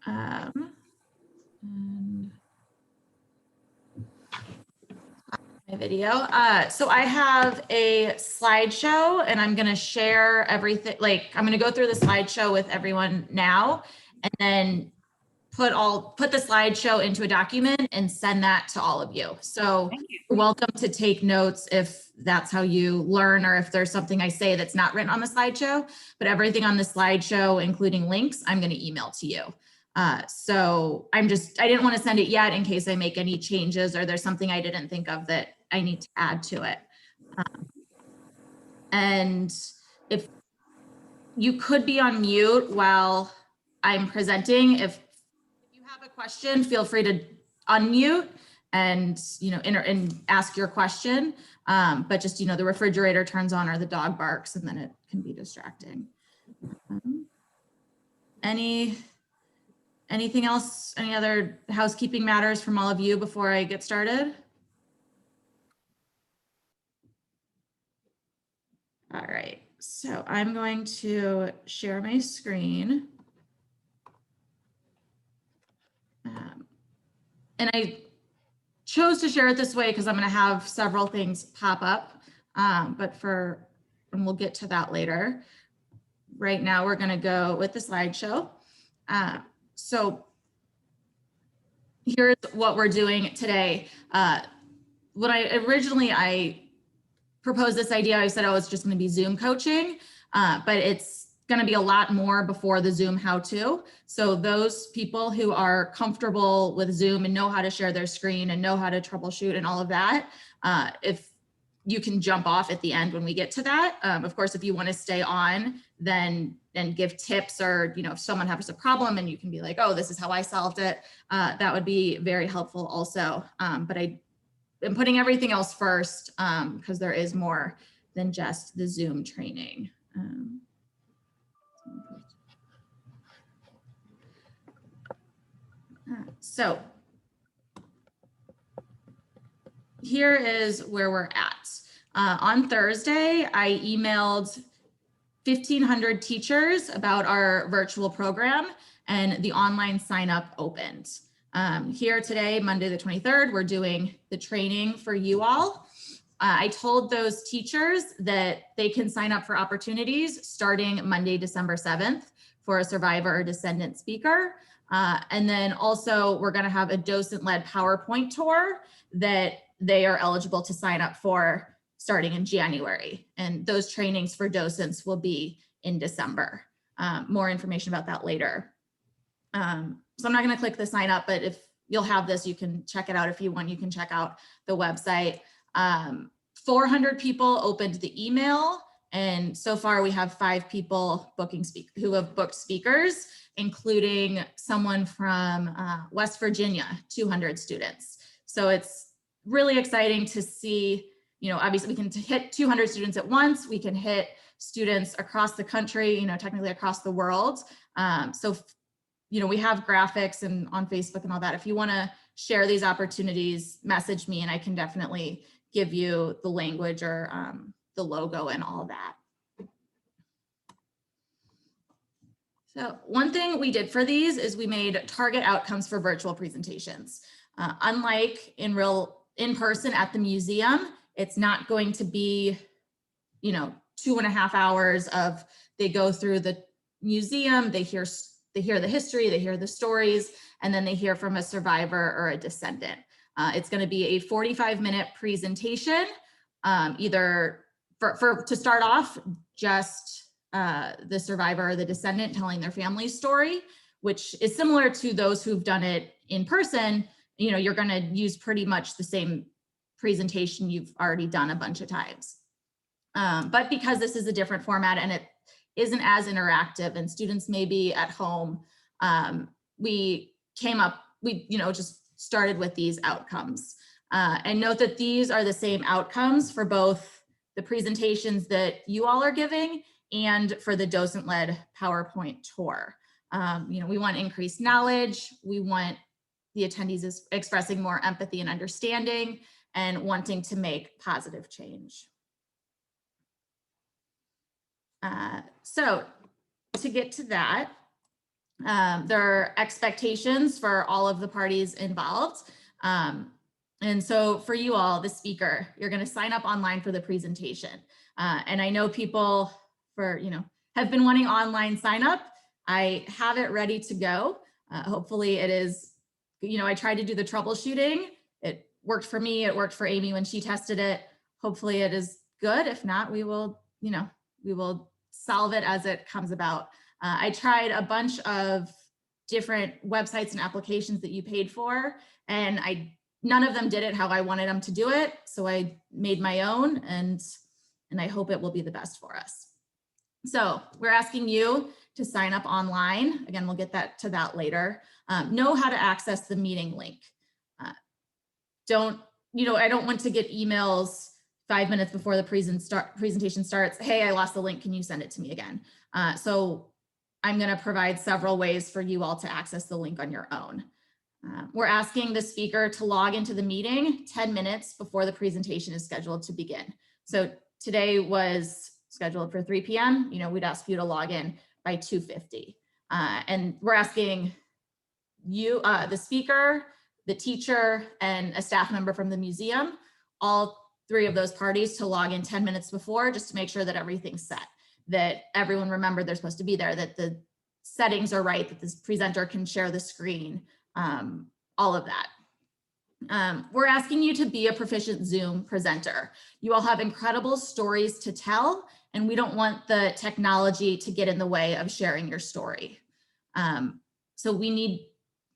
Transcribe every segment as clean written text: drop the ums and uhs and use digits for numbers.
And my video. So I have a slideshow and I'm going to share everything. Like I'm going to go through the slideshow with everyone now and then put the slideshow into a document and send that to all of you. So you're welcome to take notes if that's how you learn, or if there's something I say that's not written on the slideshow, but everything on the slideshow, including links, I'm going to email to you. So I didn't want to send it yet in case I make any changes or there's something I didn't think of that I need to add to it. And if you could be on mute while I'm presenting, if you have a question, feel free to unmute and, and ask your question. But just, the refrigerator turns on or the dog barks and then it can be distracting. Anything else? Any other housekeeping matters from all of you before I get started? All right, so I'm going to share my screen. And I chose to share it this way because I'm going to have several things pop up, and we'll get to that later. Right now, we're going to go with the slideshow. So here's what we're doing today. When I proposed this idea, I said, it's just going to be Zoom coaching, but it's going to be a lot more before the Zoom how-to. So those people who are comfortable with Zoom and know how to share their screen and know how to troubleshoot and all of that, if you can jump off at the end when we get to that. Of course, if you want to stay on, then give tips, or if someone has a problem and you can be like, oh, this is how I solved it, that would be very helpful also. But I'm putting everything else first because there is more than just the Zoom training. So here is where we're at. On Thursday, I emailed 1,500 teachers about our virtual program, and the online sign up opened. Here today, Monday the 23rd, we're doing the training for you all. I told those teachers that they can sign up for opportunities starting Monday, December 7th for a survivor or descendant speaker. And then also we're going to have a docent-led PowerPoint tour that they are eligible to sign up for starting in January. And those trainings for docents will be in December. More information about that later. So I'm not going to click the sign up, but if you'll have this, you can check it out. If you want, you can check out the website. 400 people opened the email, and so far we have 5 people who have booked speakers, including someone from West Virginia, 200 students. So it's really exciting to see, obviously we can hit 200 students at once. We can hit students across the country, technically across the world. So we have graphics and on Facebook and all that. If you want to share these opportunities, message me and I can definitely give you the language or the logo and all that. So one thing we did for these is we made target outcomes for virtual presentations. Unlike in person at the museum, it's not going to be, 2.5 hours of they go through the museum, they hear the history, they hear the stories, and then they hear from a survivor or a descendant. It's going to be a 45-minute presentation, either to start off, just the survivor or the descendant telling their family's story, which is similar to those who've done it in person. You're going to use pretty much the same presentation you've already done a bunch of times. But because this is a different format and it isn't as interactive and students may be at home, we just started with these outcomes. And note that these are the same outcomes for both the presentations that you all are giving and for the docent-led PowerPoint tour. We want increased knowledge. We want the attendees expressing more empathy and understanding and wanting to make positive change. So to get to that, There are expectations for all of the parties involved. And so for you all, the speaker, you're going to sign up online for the presentation. And I know people have been wanting online sign up. I have it ready to go. Hopefully it is, I tried to do the troubleshooting. It worked for me. It worked for Amy when she tested it. Hopefully it is good. If not, we will solve it as it comes about. I tried a bunch of different websites and applications that you paid for, and none of them did it how I wanted them to do it. So I made my own, and I hope it will be the best for us. So we're asking you to sign up online. Again, we'll get to that later. Know how to access the meeting link. I don't want to get emails 5 minutes before the presentation starts. Hey, I lost the link. Can you send it to me again? So I'm going to provide several ways for you all to access the link on your own. We're asking the speaker to log into the meeting 10 minutes before the presentation is scheduled to begin. So today was scheduled for 3 p.m. We'd ask you to log in by 2:50. And we're asking you, the speaker, the teacher, and a staff member from the museum, all 3 of those parties, to log in 10 minutes before, just to make sure that everything's set, that everyone remembered they're supposed to be there, that the settings are right, that this presenter can share the screen, all of that. We're asking you to be a proficient Zoom presenter. You all have incredible stories to tell, and we don't want the technology to get in the way of sharing your story. So we need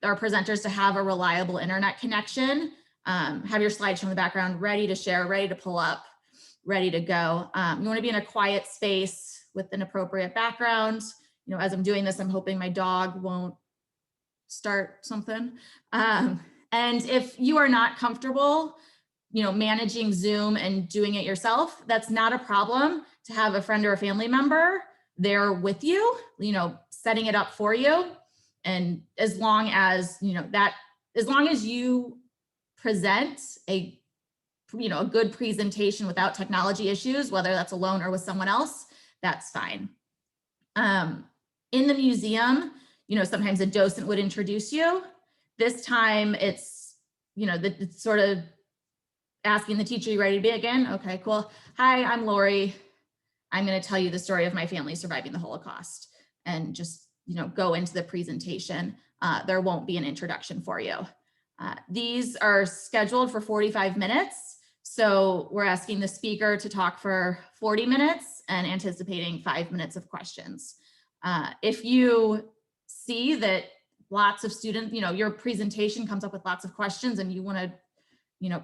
our presenters to have a reliable internet connection, have your slideshow in the background ready to share, ready to pull up, ready to go. You want to be in a quiet space with an appropriate background. As I'm doing this, I'm hoping my dog won't start something. And if you are not comfortable, managing Zoom and doing it yourself, that's not a problem to have a friend or a family member there with you, setting it up for you. And as long as, as long as you present a good presentation without technology issues, whether that's alone or with someone else, that's fine. In the museum, sometimes a docent would introduce you. This time it's, it's sort of asking the teacher, you ready to begin? Okay, cool. Hi, I'm Lori. I'm going to tell you the story of my family surviving the Holocaust, and just, go into the presentation. There won't be an introduction for you. These are scheduled for 45 minutes. So we're asking the speaker to talk for 40 minutes and anticipating 5 minutes of questions. If you see that lots of students, your presentation comes up with lots of questions and you want to,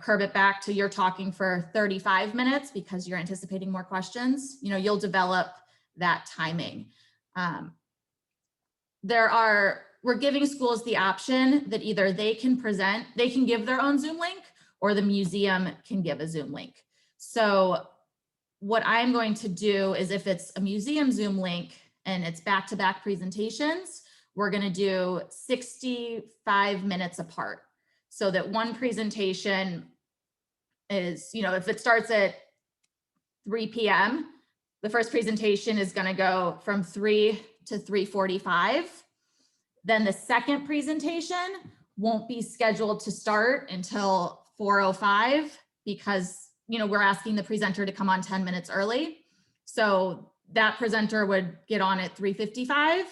curb it back to you're talking for 35 minutes because you're anticipating more questions, you'll develop that timing. We're giving schools the option that either they can give their own Zoom link, or the museum can give a Zoom link. So what I'm going to do is, if it's a museum Zoom link and it's back-to-back presentations, we're going to do 65 minutes apart, so that one presentation is, if it starts at 3 p.m., the first presentation is going to go from 3 to 3:45. Then the second presentation won't be scheduled to start until 4:05, because, we're asking the presenter to come on 10 minutes early. So that presenter would get on at 3:55,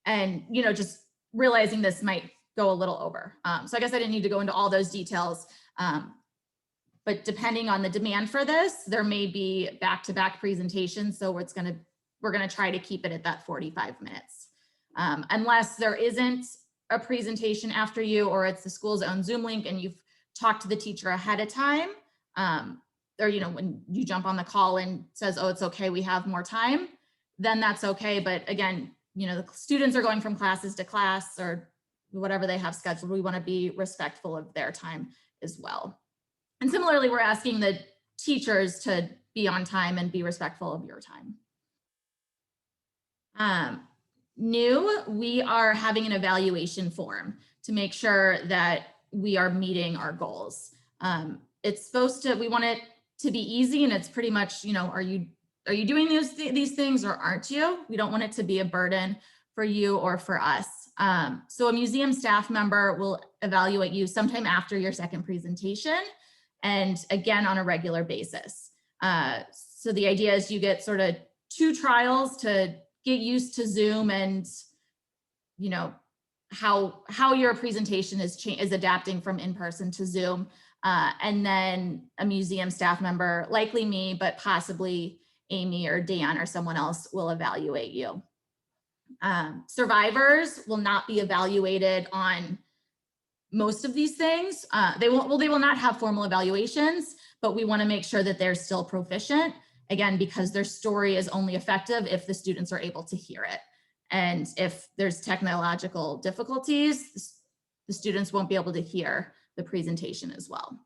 and, just realizing this might go a little over. So I guess I didn't need to go into all those details. But depending on the demand for this, there may be back-to-back presentations. So we're going to try to keep it at that 45 minutes. Unless there isn't a presentation after you, or it's the school's own Zoom link and you've talked to the teacher ahead of time, or, when you jump on the call and says, oh, it's okay, we have more time, then that's okay. But again, the students are going from classes to class, or whatever they have scheduled. We want to be respectful of their time as well. And similarly, we're asking the teachers to be on time and be respectful of your time. New, we are having an evaluation form to make sure that we are meeting our goals. We want it to be easy, and it's pretty much, are you doing these things or aren't you? We don't want it to be a burden for you or for us. So a museum staff member will evaluate you sometime after your second presentation, and again on a regular basis. So the idea is you get sort of 2 trials to get used to Zoom and, you know, how your presentation is adapting from in-person to Zoom. And then a museum staff member, likely me, but possibly Amy or Dan or someone else, will evaluate you. Survivors will not be evaluated on most of these things. They will not have formal evaluations, but we want to make sure that they're still proficient, again, because their story is only effective if the students are able to hear it. And if there's technological difficulties, the students won't be able to hear the presentation as well.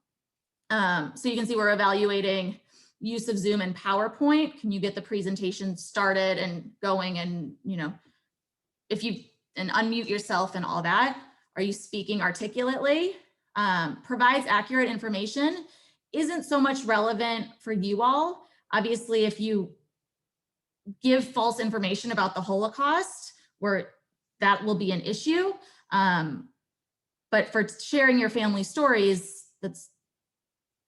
So you can see we're evaluating use of Zoom and PowerPoint. Can you get the presentation started and going, and, you know, if you, and unmute yourself and all that. Are you speaking articulately? Provides accurate information. Isn't so much relevant for you all. Obviously, if you give false information about the Holocaust, where that will be an issue. But for sharing your family stories, that's,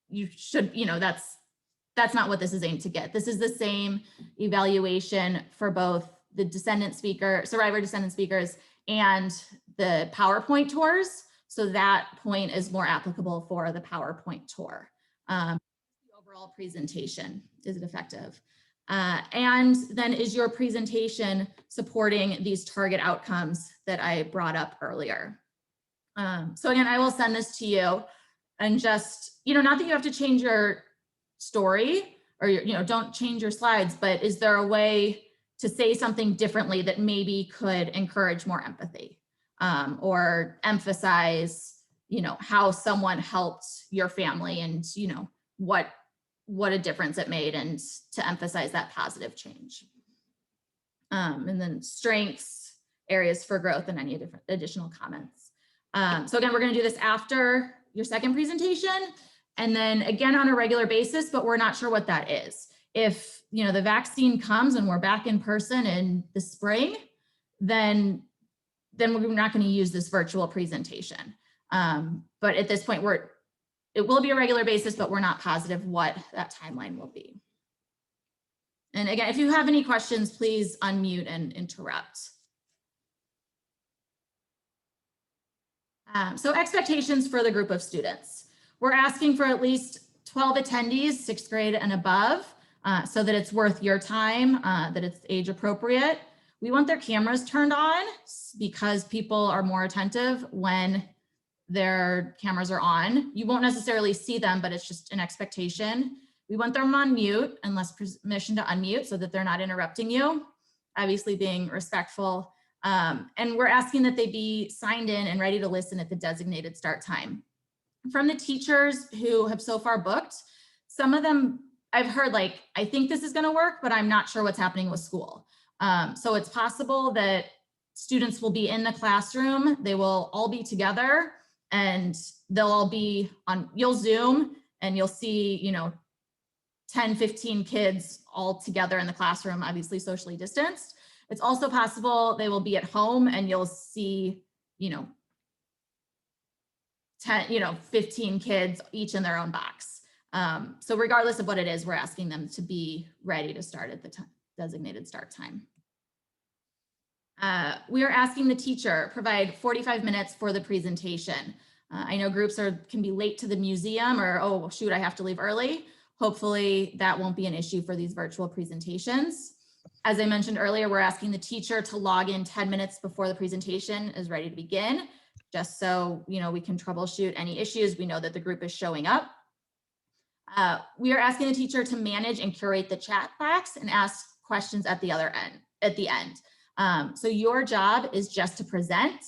you should, you know, that's not what this is aimed to get. This is the same evaluation for both the Descendant speaker, survivor Descendant speakers, and the PowerPoint tours. So that point is more applicable for the PowerPoint tour. The overall presentation, is it effective? And then is your presentation supporting these target outcomes that I brought up earlier? So again, I will send this to you, and just, you know, not that you have to change your story or, you know, don't change your slides, but is there a way to say something differently that maybe could encourage more empathy, or emphasize, you know, how someone helped your family, and, you know, what a difference it made, and to emphasize that positive change. And then strengths, areas for growth, and any different additional comments. So again, we're going to do this after your second presentation, and then again on a regular basis, but we're not sure what that is. If, you know, the vaccine comes and we're back in person in the spring, then we're not going to use this virtual presentation. But at this point, it will be a regular basis, but we're not positive what that timeline will be. And again, if you have any questions, please unmute and interrupt. So expectations for the group of students. We're asking for at least 12 attendees, 6th grade and above, so that it's worth your time, that it's age appropriate. We want their cameras turned on because people are more attentive when their cameras are on. You won't necessarily see them, but it's just an expectation. We want them on mute unless permission to unmute, so that they're not interrupting you, obviously being respectful. And we're asking that they be signed in and ready to listen at the designated start time. From the teachers who have so far booked, some of them I've heard, like, I think this is going to work, but I'm not sure what's happening with school. So it's possible that students will be in the classroom, they will all be together, and they'll all be on, you'll Zoom and you'll see, you know, 10, 15 kids all together in the classroom, obviously socially distanced. It's also possible they will be at home and you'll see, you know, 10, you know, 15 kids each in their own box. So regardless of what it is, we're asking them to be ready to start at the designated start time. We are asking the teacher provide 45 minutes for the presentation. I know groups can be late to the museum, or, oh, shoot, I have to leave early. Hopefully that won't be an issue for these virtual presentations. As I mentioned earlier, we're asking the teacher to log in 10 minutes before the presentation is ready to begin, just so, you know, we can troubleshoot any issues. We know that the group is showing up. We are asking the teacher to manage and curate the chat box and ask questions at the end. So your job is just to present,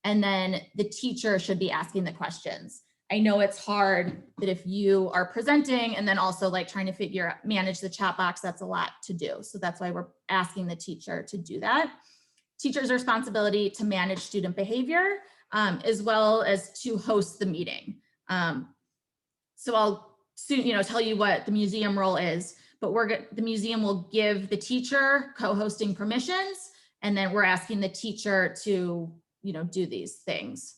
and then the teacher should be asking the questions. I know it's hard that if you are presenting and then also like trying to manage the chat box, that's a lot to do. So that's why we're asking the teacher to do that. Teacher's responsibility to manage student behavior, as well as to host the meeting. So I'll soon, you know, tell you what the museum role is, but the museum will give the teacher co-hosting permissions, and then we're asking the teacher to do these things.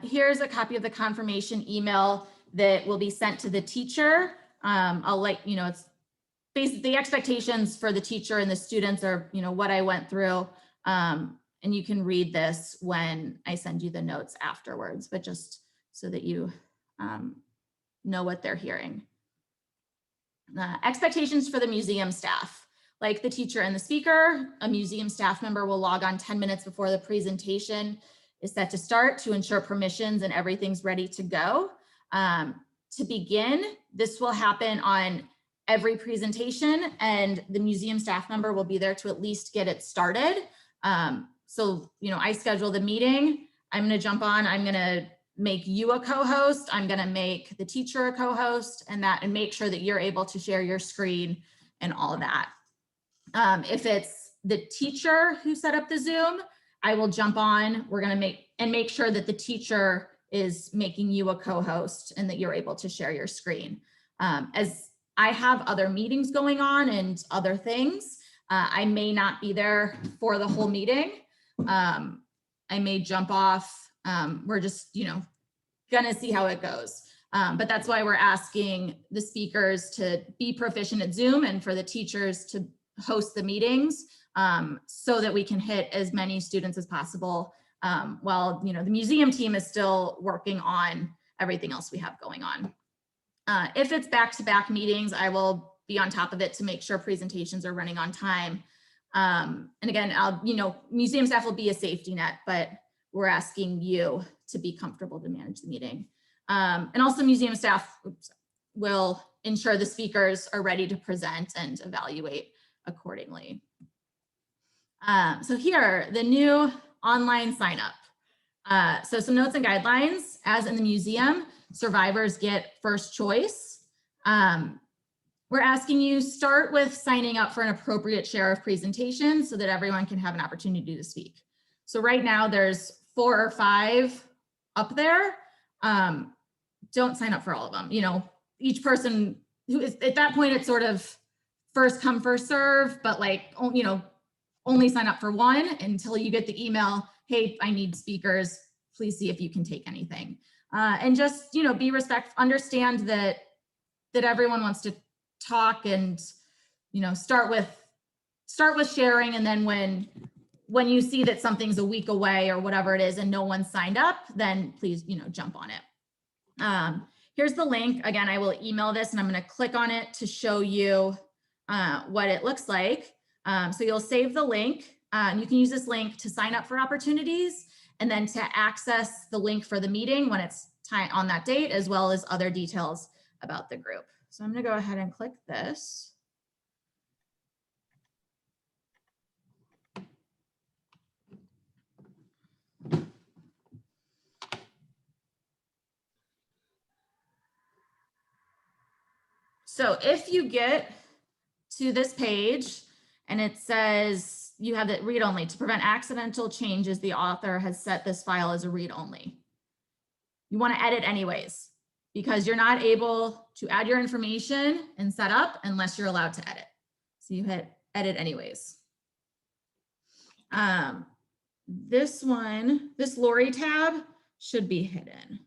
Here's a copy of the confirmation email that will be sent to the teacher. I'll it's basically the expectations for the teacher and the students are, what I went through. And you can read this when I send you the notes afterwards, but just so that you know what they're hearing. Expectations for the museum staff. Like the teacher and the speaker, a museum staff member will log on 10 minutes before the presentation is set to start to ensure permissions and everything's ready to go. To begin, this will happen on every presentation and the museum staff member will be there to at least get it started. So, I schedule the meeting. I'm going to jump on. I'm going to make you a co-host. I'm going to make the teacher a co-host and make sure that you're able to share your screen and all of that. If it's the teacher who set up the Zoom, I will jump on. We're going to make sure that the teacher is making you a co-host and that you're able to share your screen. As I have other meetings going on and other things, I may not be there for the whole meeting. I may jump off. We're just, gonna see how it goes. But that's why we're asking the speakers to be proficient at Zoom and for the teachers to host the meetings so that we can hit as many students as possible while, the museum team is still working on everything else we have going on. If it's back-to-back meetings, I will be on top of it to make sure presentations are running on time. And again, museum staff will be a safety net, but we're asking you to be comfortable to manage the meeting. And also museum staff will ensure the speakers are ready to present and evaluate accordingly. So here, the new online sign up. So some notes and guidelines. As in the museum, survivors get first choice. We're asking you start with signing up for an appropriate share of presentations so that everyone can have an opportunity to speak. So right now there's 4 or 5 up there. Don't sign up for all of them. Each person who is at that point, it's sort of first come, first serve, but only sign up for one until you get the email, hey, I need speakers, please see if you can take anything. And just, be respectful, understand that everyone wants to talk and, start with sharing. And then when you see that something's a week away or whatever it is and no one signed up, then please, jump on it. Here's the link. Again, I will email this and I'm going to click on it to show you what it looks like. So you'll save the link. You can use this link to sign up for opportunities and then to access the link for the meeting when it's time on that date, as well as other details about the group. So I'm going to go ahead and click this. So if you get to this page and it says you have it read only, to prevent accidental changes, the author has set this file as a read only. You want to edit anyways, because you're not able to add your information and set up unless you're allowed to edit. So you hit edit anyways. This Lori tab should be hidden.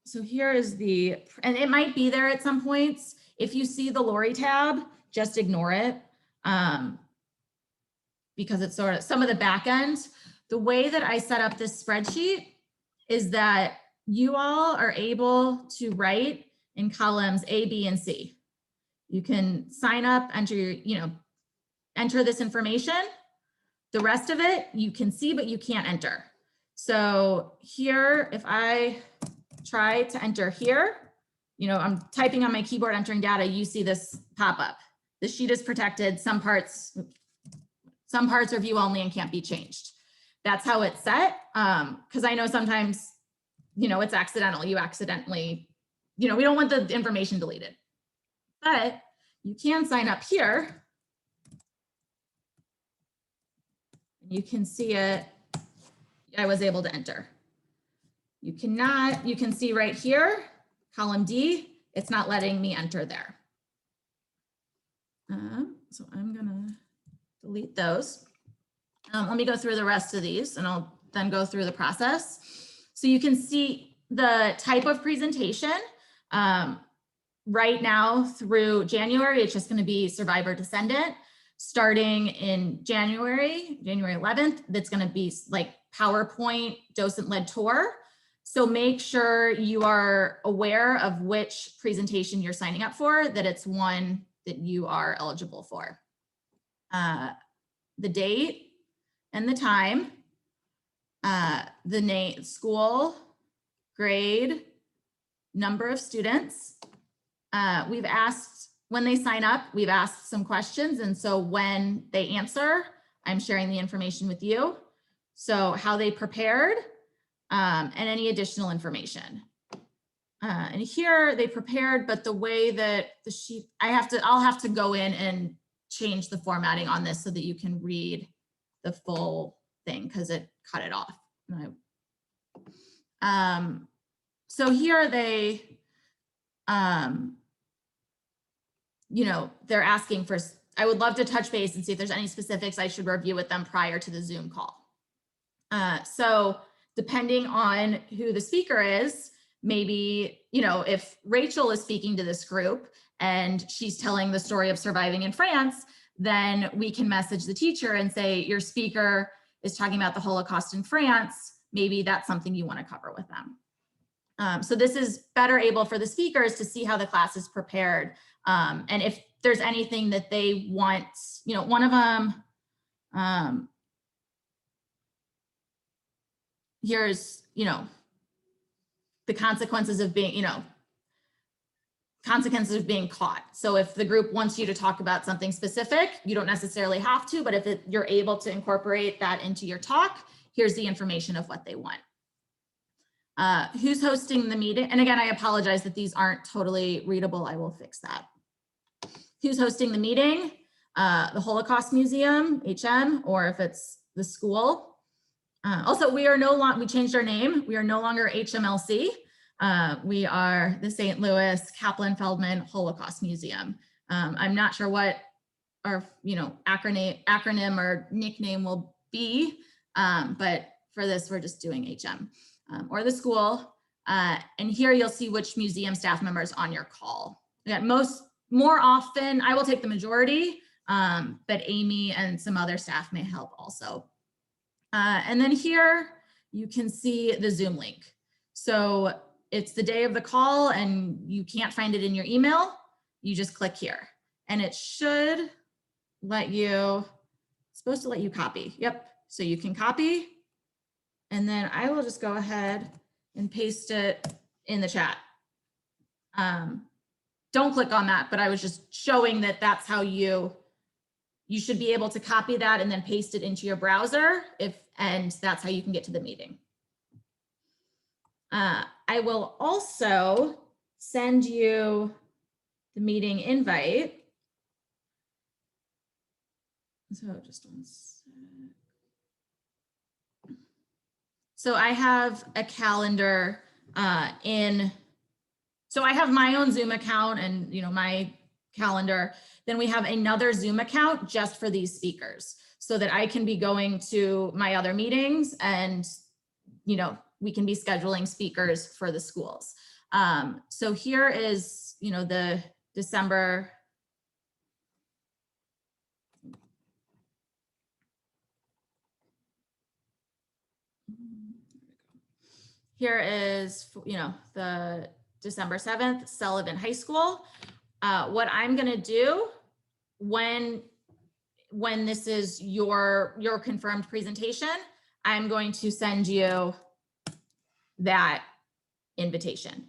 So here is and it might be there at some points. If you see the Lori tab, just ignore it because it's sort of some of the back end. The way that I set up this spreadsheet is that you all are able to write in columns A, B, and C. You can sign up, enter this information. The rest of it you can see, but you can't enter. So here, if I try to enter here, I'm typing on my keyboard, entering data, you see this pop up. The sheet is protected. Some parts are view only and can't be changed. That's how it's set. Because I know sometimes, it's accidental. You accidentally, we don't want the information deleted. But you can sign up here. You can see it. I was able to enter. You can see right here, column D, it's not letting me enter there. So I'm gonna delete those. Let me go through the rest of these and I'll then go through the process. So you can see the type of presentation. Right now through January, it's just going to be Survivor Descendant. Starting in January 11th, that's going to be like PowerPoint docent-led tour. So make sure you are aware of which presentation you're signing up for, that it's one that you are eligible for. The date and the time, the name, school, grade, number of students. We've asked, when they sign up, we've asked some questions. And so when they answer, I'm sharing the information with you. So how they prepared and any additional information. And here they prepared, but the way that the sheet, I'll have to go in and change the formatting on this so that you can read the full thing because it cut it off. So here they, you know, they're asking for, I would love to touch base and see if there's any specifics I should review with them prior to the Zoom call. So depending on who the speaker is, maybe, you know, if Rachel is speaking to this group and she's telling the story of surviving in France, then we can message the teacher and say, your speaker is talking about the Holocaust in France. Maybe that's something you want to cover with them. So this is better able for the speakers to see how the class is prepared. And if there's anything that they want, you know, one of them, here's, you know, the consequences of being, you know, consequences of being caught. So if the group wants you to talk about something specific, you don't necessarily have to, but if you're able to incorporate that into your talk, here's the information of what they want. Who's hosting the meeting? And again, I apologize that these aren't totally readable. I will fix that. Who's hosting the meeting? The Holocaust Museum, HM, or if it's the school. Also, we are no longer, we changed our name. We are no longer HMLC. We are the St. Louis Kaplan Feldman Holocaust Museum. I'm not sure what our, you know, acronym or nickname will be, but for this, we're just doing HM or the school. And here you'll see which museum staff members on your call. Again, more often, I will take the majority, but Amy and some other staff may help also. And then here you can see the Zoom link. So it's the day of the call and you can't find it in your email, you just click here and it should let you, it's supposed to let you copy. Yep, so you can copy and then I will just go ahead and paste it in the chat. Don't click on that, but I was just showing that that's how you should be able to copy that and then paste it into your browser and that's how you can get to the meeting. I will also send you the meeting invite. So just one sec. So I have a calendar so I have my own Zoom account and, you know, my calendar. Then we have another Zoom account just for these speakers so that I can be going to my other meetings and, you know, we can be scheduling speakers for the schools. So here is, you know, the December. Here is, you know, the December 7th, Sullivan High School. What I'm gonna do when this is your confirmed presentation, I'm going to send you that invitation.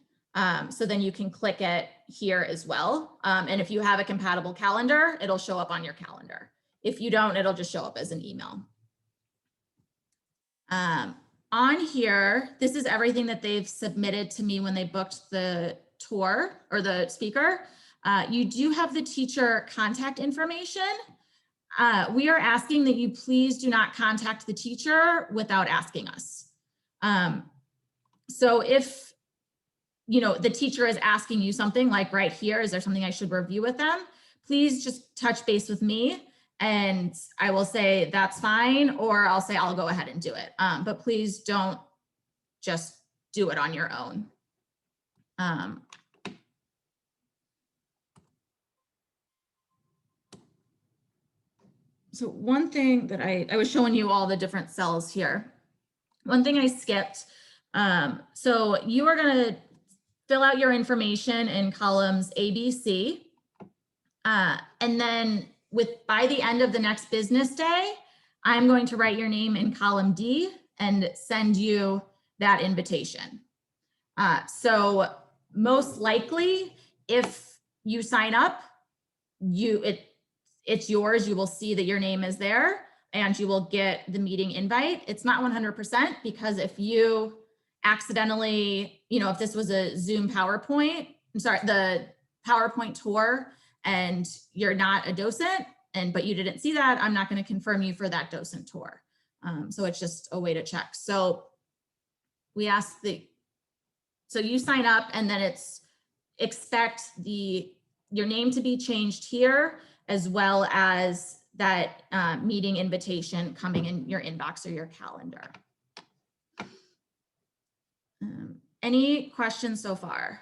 So then you can click it here as well. And if you have a compatible calendar, it'll show up on your calendar. If you don't, it'll just show up as an email. On here, this is everything that they've submitted to me when they booked the tour or the speaker. You do have the teacher contact information. We are asking that you please do not contact the teacher without asking us. So if, you know, the teacher is asking you something like right here, is there something I should review with them? Please just touch base with me and I will say that's fine, or I'll say I'll go ahead and do it. But please don't just do it on your own. So one thing that I was showing you all the different cells here. One thing I skipped. So you are going to fill out your information in columns A, B, C. And then by the end of the next business day, I'm going to write your name in column D and send you that invitation. So most likely, if you sign up, it's yours. You will see that your name is there and you will get the meeting invite. It's not 100% because if you accidentally, if this was a Zoom PowerPoint, the PowerPoint tour, and you're not a docent, but you didn't see that, I'm not going to confirm you for that docent tour. So it's just a way to check. So we ask so you sign up, and then expect your name to be changed here, as well as that meeting invitation coming in your inbox or your calendar. Any questions so far?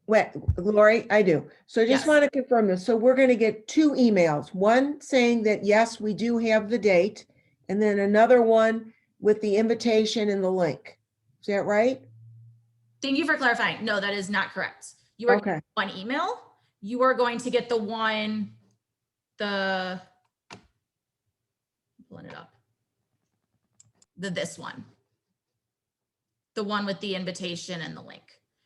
Wait, Lori, I do. So I just want to confirm this. So we're going to get 2 emails, one saying that, yes, we do have the date, and then another one with the invitation and the link. Is that right? Thank you for clarifying. No, that is not correct. You are okay. One email. You are going to get pulling it up. This one. The one with the invitation and the link.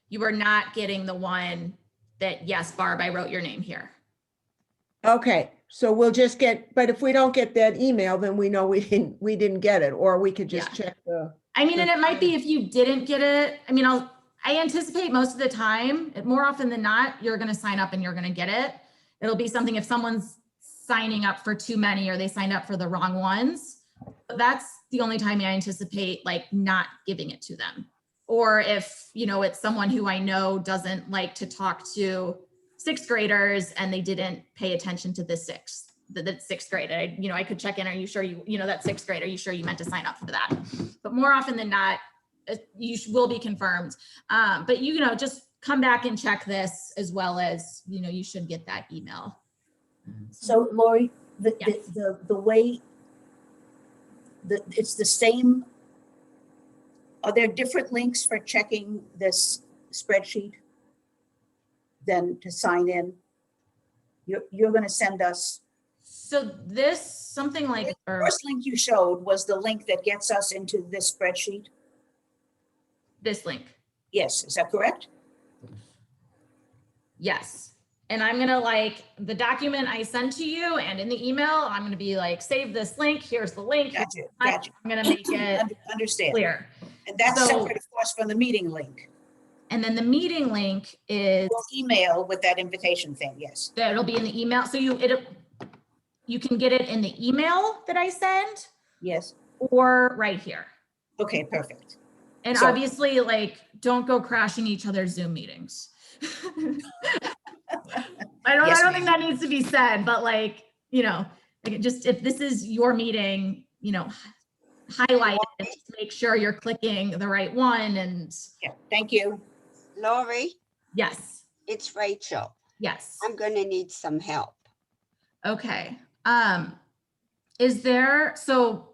You are not getting the one that, yes, Barb, I wrote your name here. Okay, so we'll just but if we don't get that email, then we know we didn't get it, or we could just check the. And it might be if you didn't get it. I anticipate most of the time, more often than not, you're going to sign up and you're going to get it. It'll be something if someone's signing up for too many or they signed up for the wrong ones. But that's the only time I anticipate not giving it to them. Or if, it's someone who I know doesn't like to talk to 6th graders and they didn't pay attention to the 6th grade. I could check in. Are you sure that 6th grade? Are you sure you meant to sign up for that? But more often than not, you will be confirmed. But just come back and check this, as well as, you should get that email. So Lori, the way it's the same. Are there different links for checking this spreadsheet than to sign in? You're going to send us. So something like the first link you showed was the link that gets us into this spreadsheet. This link. Yes, is that correct? Yes. And I'm going to the document I send to you and in the email, I'm going to be save this link. Here's the link. Gotcha. I'm going to make it understand clear. And that's separate, of course, from the meeting link. And then the meeting link is email with that invitation thing. Yes. That'll be in the email. So you can get it in the email that I send. Yes. Or right here. Okay, perfect. And obviously, don't go crashing each other's Zoom meetings. I don't think that needs to be said, but just if this is your meeting, highlight it, just make sure you're clicking the right one. And thank you. Lori? Yes. It's Rachel. Yes. I'm going to need some help. Okay. So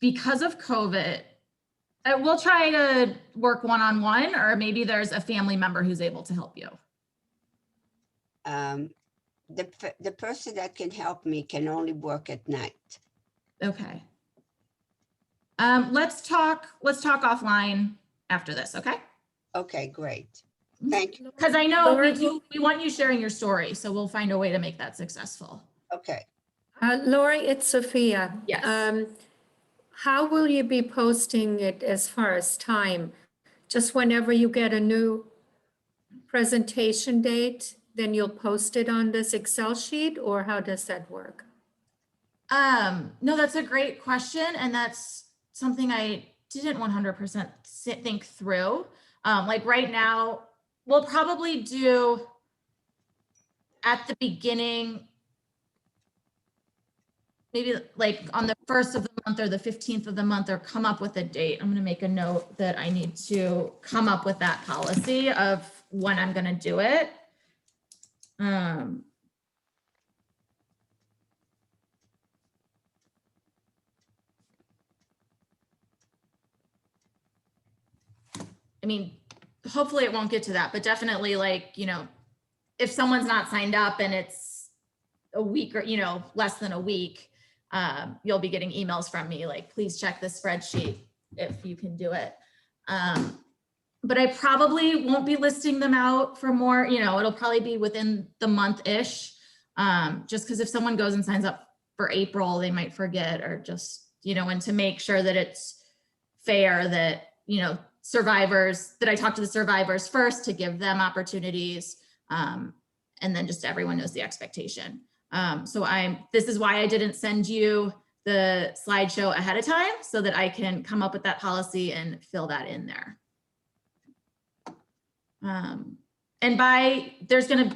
because of COVID, we'll try to work one-on-one, or maybe there's a family member who's able to help you. The person that can help me can only work at night. Okay. Let's talk offline after this. Okay. Okay, great. Thank you. Because I know we want you sharing your story, so we'll find a way to make that successful. Okay. Lori, it's Sophia. Yes. How will you be posting it as far as time? Just whenever you get a new presentation date, then you'll post it on this Excel sheet, or how does that work? No, that's a great question. And that's something I didn't 100% think through. Right now, we'll probably do at the beginning, maybe like on the 1st of the month or the 15th of the month, or come up with a date. I'm going to make a note that I need to come up with that policy of when I'm going to do it. I mean, hopefully it won't get to that, but definitely, like, you know, if someone's not signed up and it's a week or, you know, less than a week, you'll be getting emails from me like, please check the spreadsheet if you can do it. But I probably won't be listing them out for more, you know, it'll probably be within the month-ish. Just because if someone goes and signs up for April, they might forget, or just, you know, and to make sure that it's fair that, you know, survivors, that I talk to the survivors first to give them opportunities. And then just everyone knows the expectation. So this is why I didn't send you the slideshow ahead of time, so that I can come up with that policy and fill that in there. And there's gonna,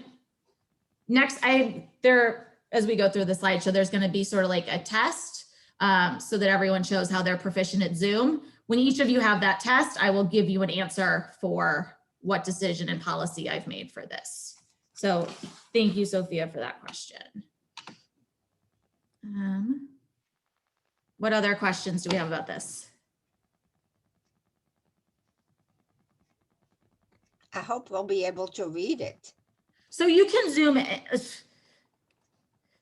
as we go through the slideshow, there's gonna be sort of like a test, so that everyone shows how they're proficient at Zoom. When each of you have that test, I will give you an answer for what decision and policy I've made for this. So thank you, Sophia, for that question. What other questions do we have about this? I hope we'll be able to read it. So you can zoom in.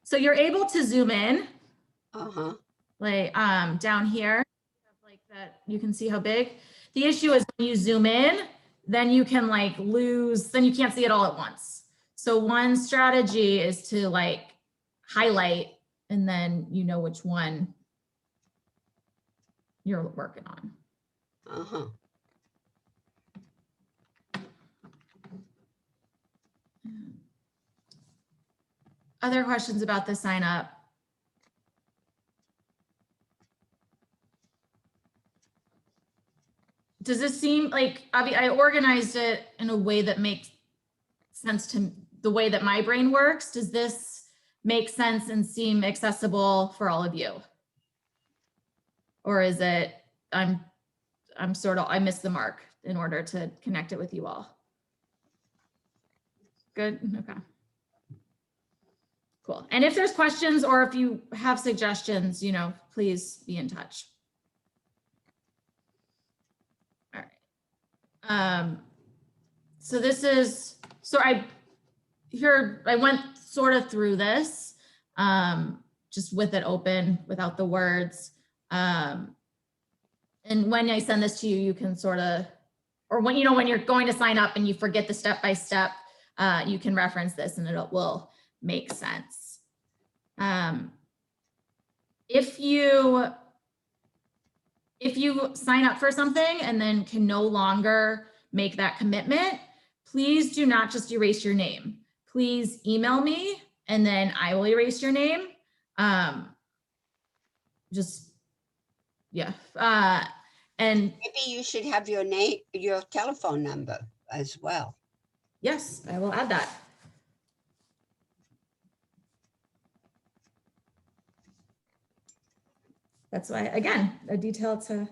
So you're able to zoom in, like down here, like that. You can see how big. The issue is when you zoom in, then you can like lose, then you can't see it all at once. So one strategy is to like highlight, and then you know which one you're working on. Other questions about the sign up? Does this seem like, I organized it in a way that makes sense to the way that my brain works? Does this make sense and seem accessible for all of you? Or is it, I missed the mark in order to connect it with you all? Good, okay. Cool. And if there's questions or if you have suggestions, you know, please be in touch. All right. So this is, so I went sort of through this, just with it open, without the words. And when I send this to you, you can sort of, or when, you know, when you're going to sign up and you forget the step-by-step, you can reference this and it will make sense. If you sign up for something and then can no longer make that commitment, please do not just erase your name. Please email me and then I will erase your name. And maybe you should have your name, your telephone number as well. Yes, I will add that. That's why, again, a detail to.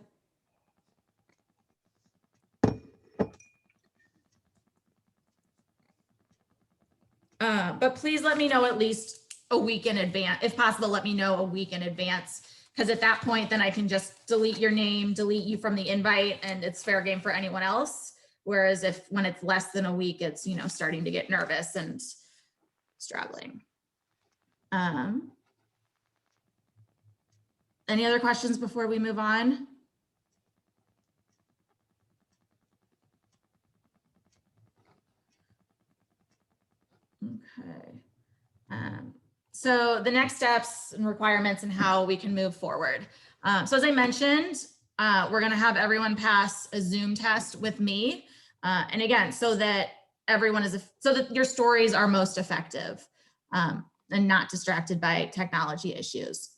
But please let me know at least a week in advance. If possible, let me know a week in advance, because at that point, then I can just delete your name, delete you from the invite, and it's fair game for anyone else. Whereas when it's less than a week, it's, you know, starting to get nervous and struggling. Any other questions before we move on? Okay. So the next steps and requirements and how we can move forward. So as I mentioned, we're going to have everyone pass a Zoom test with me. And again, so that everyone so that your stories are most effective and not distracted by technology issues.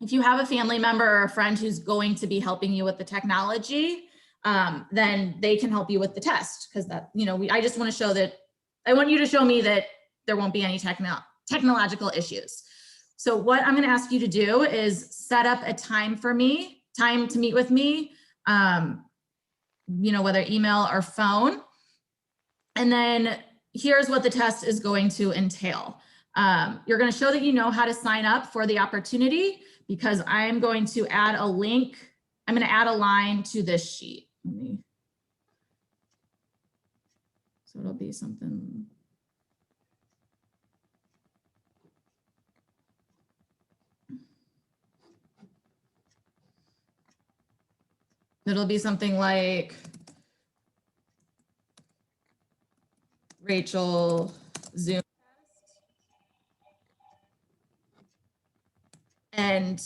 If you have a family member or a friend who's going to be helping you with the technology, then they can help you with the test, because that, you know, I just want to show that, I want you to show me that there won't be any technological issues. So what I'm going to ask you to do is set up a time to meet with me, whether email or phone. And then here's what the test is going to entail. You're going to show that you know how to sign up for the opportunity, because I am going to add a link. I'm going to add a line to this sheet. So it'll be something. It'll be something like Rachel Zoom test. And,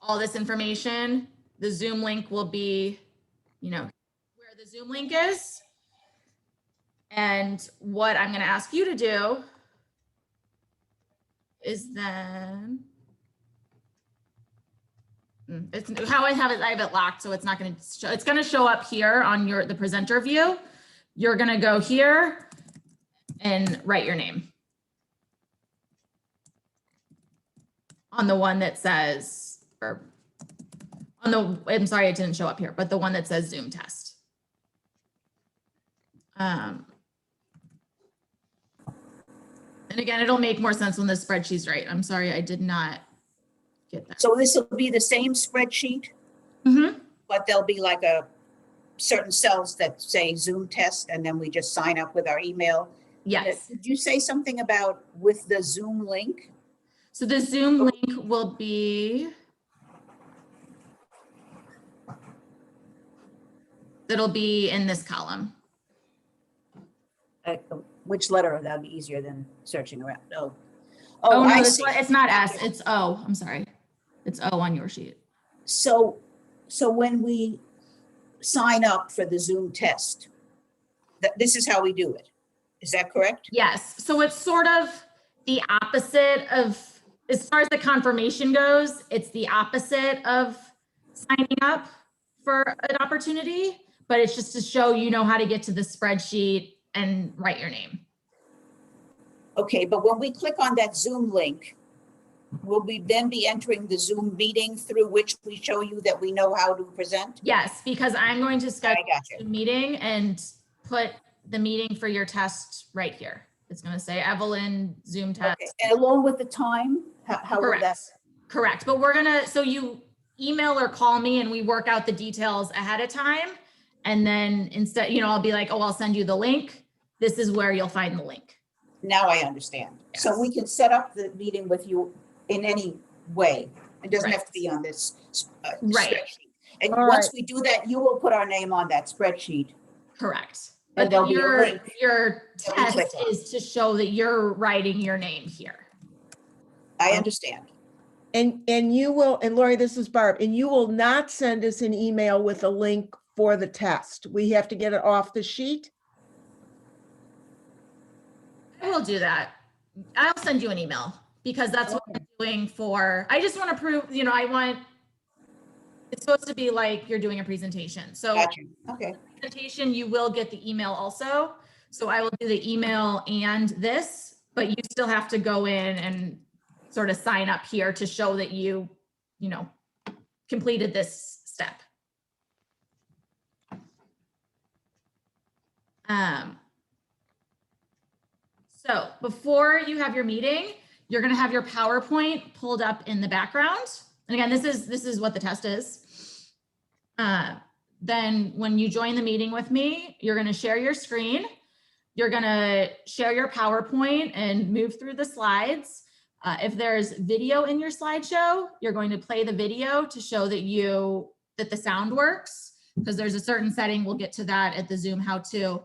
all this information, the Zoom link will be, where the Zoom link is. And what I'm going to ask you to do is then, it's how I have it locked, so it's not going to show. It's going to show up here on the presenter view. You're going to go here and write your name on the one that says, I'm sorry, it didn't show up here, but the one that says Zoom test. And again, it'll make more sense when the spreadsheet's right. I'm sorry, I did not get that. So this will be the same spreadsheet, but there'll be like a certain cells that say Zoom test, and then we just sign up with our email. Yes. Did you say something about with the Zoom link? So the Zoom link will be, it'll be in this column. Which letter? That'd be easier than searching around. Oh, Oh, no, I see. it's not S, it's O. I'm sorry. It's O on your sheet. So when we sign up for the Zoom test, this is how we do it. Is that correct? Yes. So it's sort of the opposite of, as far as the confirmation goes, it's the opposite of signing up for an opportunity, but it's just to show you know how to get to the spreadsheet and write your name. Okay, but when we click on that Zoom link, will we then be entering the Zoom meeting through which we show you that we know how to present? Yes, because I'm going to schedule I got you. a meeting and put the meeting for your test right here. It's going to say Evelyn Zoom test. Okay, and along with the time, how will that? Correct. But we're going to, so you email or call me and we work out the details ahead of time. And then instead, I'll be like, oh, I'll send you the link. This is where you'll find the link. Now I understand. So we can set up the meeting with you in any way. It doesn't have to be on this spreadsheet. And once we do that, you will put our name on that spreadsheet. Correct. And But there'll be a link your that we test click on. is to show that you're writing your name here. I understand. And you will, and Lori, this is Barb, and you will not send us an email with a link for the test. We have to get it off the sheet. I will do that. I'll send you an email because that's what I'm doing for, I just want to prove, it's supposed to be like you're doing a presentation. So Got you. Okay. presentation, you will get the email also. So I will do the email and this, but you still have to go in and sort of sign up here to show that you completed this step. So before you have your meeting, you're going to have your PowerPoint pulled up in the background. And again, this is what the test is. Then when you join the meeting with me, you're going to share your screen. You're going to share your PowerPoint and move through the slides. If there's video in your slideshow, you're going to play the video to show that the sound works, because there's a certain setting, we'll get to that at the Zoom how-to,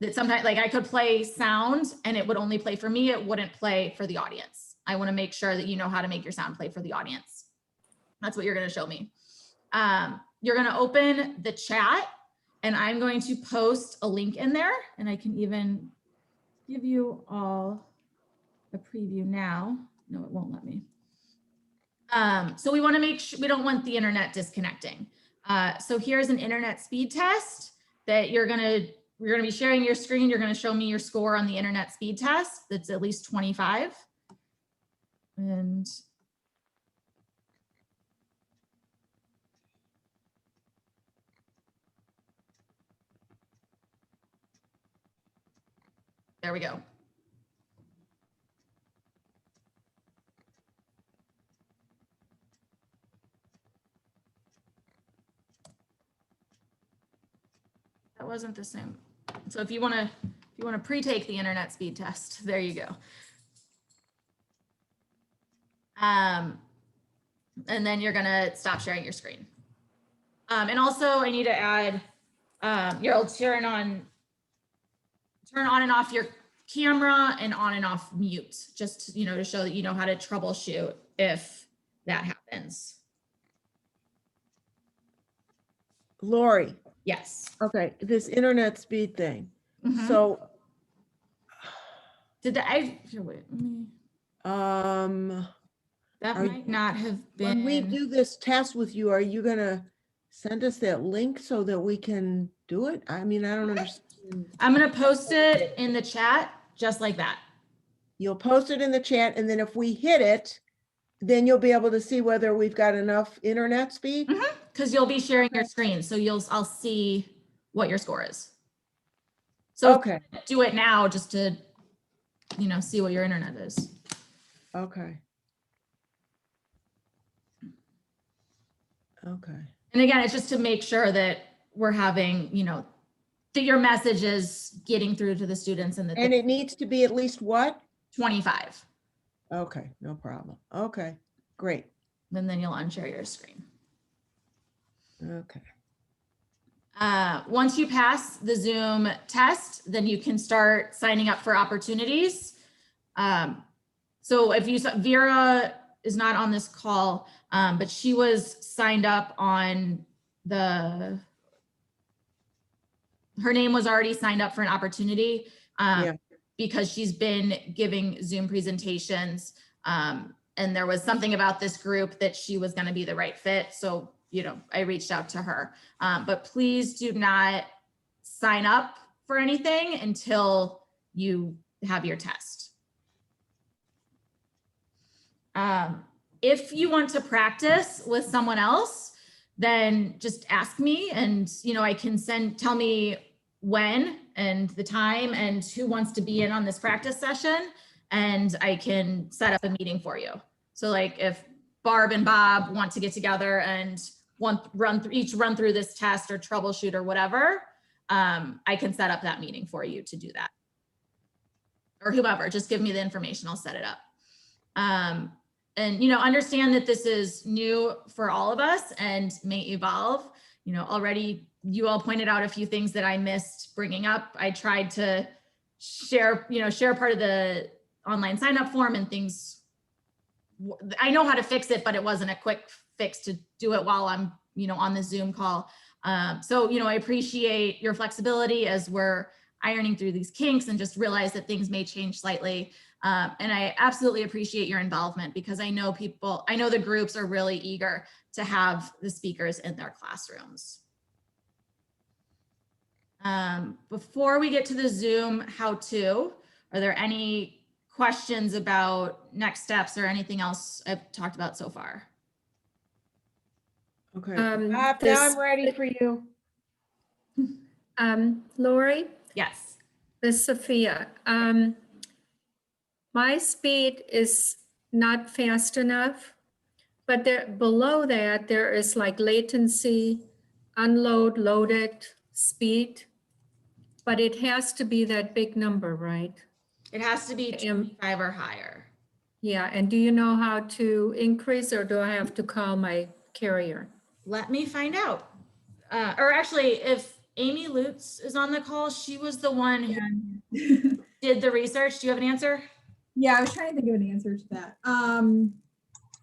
that sometimes, like I could play sound and it would only play for me, it wouldn't play for the audience. I want to make sure that you know how to make your sound play for the audience. That's what you're going to show me. You're going to open the chat and I'm going to post a link in there, and I can even give you all a preview now. No, it won't let me. So we want to make sure we don't want the internet disconnecting. So here's an internet speed test that you're going to we're going to be sharing your screen. You're going to show me your score on the internet speed test. That's at least 25. And there we go. That wasn't the same. So if you want to pre-take the internet speed test, there you go. And then you're gonna stop sharing your screen. And also I need to add, you'll turn on and off your camera and on and off mute, just, to show that you know how to troubleshoot if that happens. Lori, Yes. okay, this internet speed thing. Mhm. So, Did here, wait, let me, that Are might not have when we been. do this test with you, are you gonna send us that link so that we can do it? I mean, I don't understand. I'm gonna post it in the chat, just like that. You'll post it in the chat, and then if we hit it, then you'll be able to see whether we've got enough internet speed? Because you'll be sharing your screen, so I'll see what your score is. So Okay, do it now just to, see what your internet is. okay. Okay, And again, it's just to make sure that we're having, that your message is getting through to the students and that and they it needs to be at least what? 25. Okay, no problem. Okay, great. And then you'll unshare your screen. Okay. Once you pass the Zoom test, then you can start signing up for opportunities. So if you saw, Vera is not on this call, but she was signed up on her name was already signed up for an opportunity Yeah. because she's been giving Zoom presentations. And there was something about this group that she was going to be the right fit. So, I reached out to her. But please do not sign up for anything until you have your test. If you want to practice with someone else, then just ask me and, I can tell me when and the time and who wants to be in on this practice session, and I can set up a meeting for you. So like if Barb and Bob want to get together and run through this test or troubleshoot or whatever, I can set up that meeting for you to do that. Or whoever, just give me the information, I'll set it up. And, understand that this is new for all of us and may evolve. Already you all pointed out a few things that I missed bringing up. I tried to share part of the online sign up form and things. I know how to fix it, but it wasn't a quick fix to do it while I'm, on the Zoom call. So, I appreciate your flexibility as we're ironing through these kinks and just realize that things may change slightly. And I absolutely appreciate your involvement because I know the groups are really eager to have the speakers in their classrooms. Before we get to the Zoom how-to, are there any questions about next steps or anything else I've talked about so far? Okay. Now I'm ready for you. Lori, Yes. this is Sophia. My speed is not fast enough, but below that, there is like latency, unload, loaded, speed, but it has to be that big number, right? It has to be 25 or higher. Yeah, and do you know how to increase or do I have to call my carrier? Let me find out. Or actually, if Amy Lutz is on the call, she was the one who did the research. Do you have an answer? Yeah, I was trying to think of an answer to that.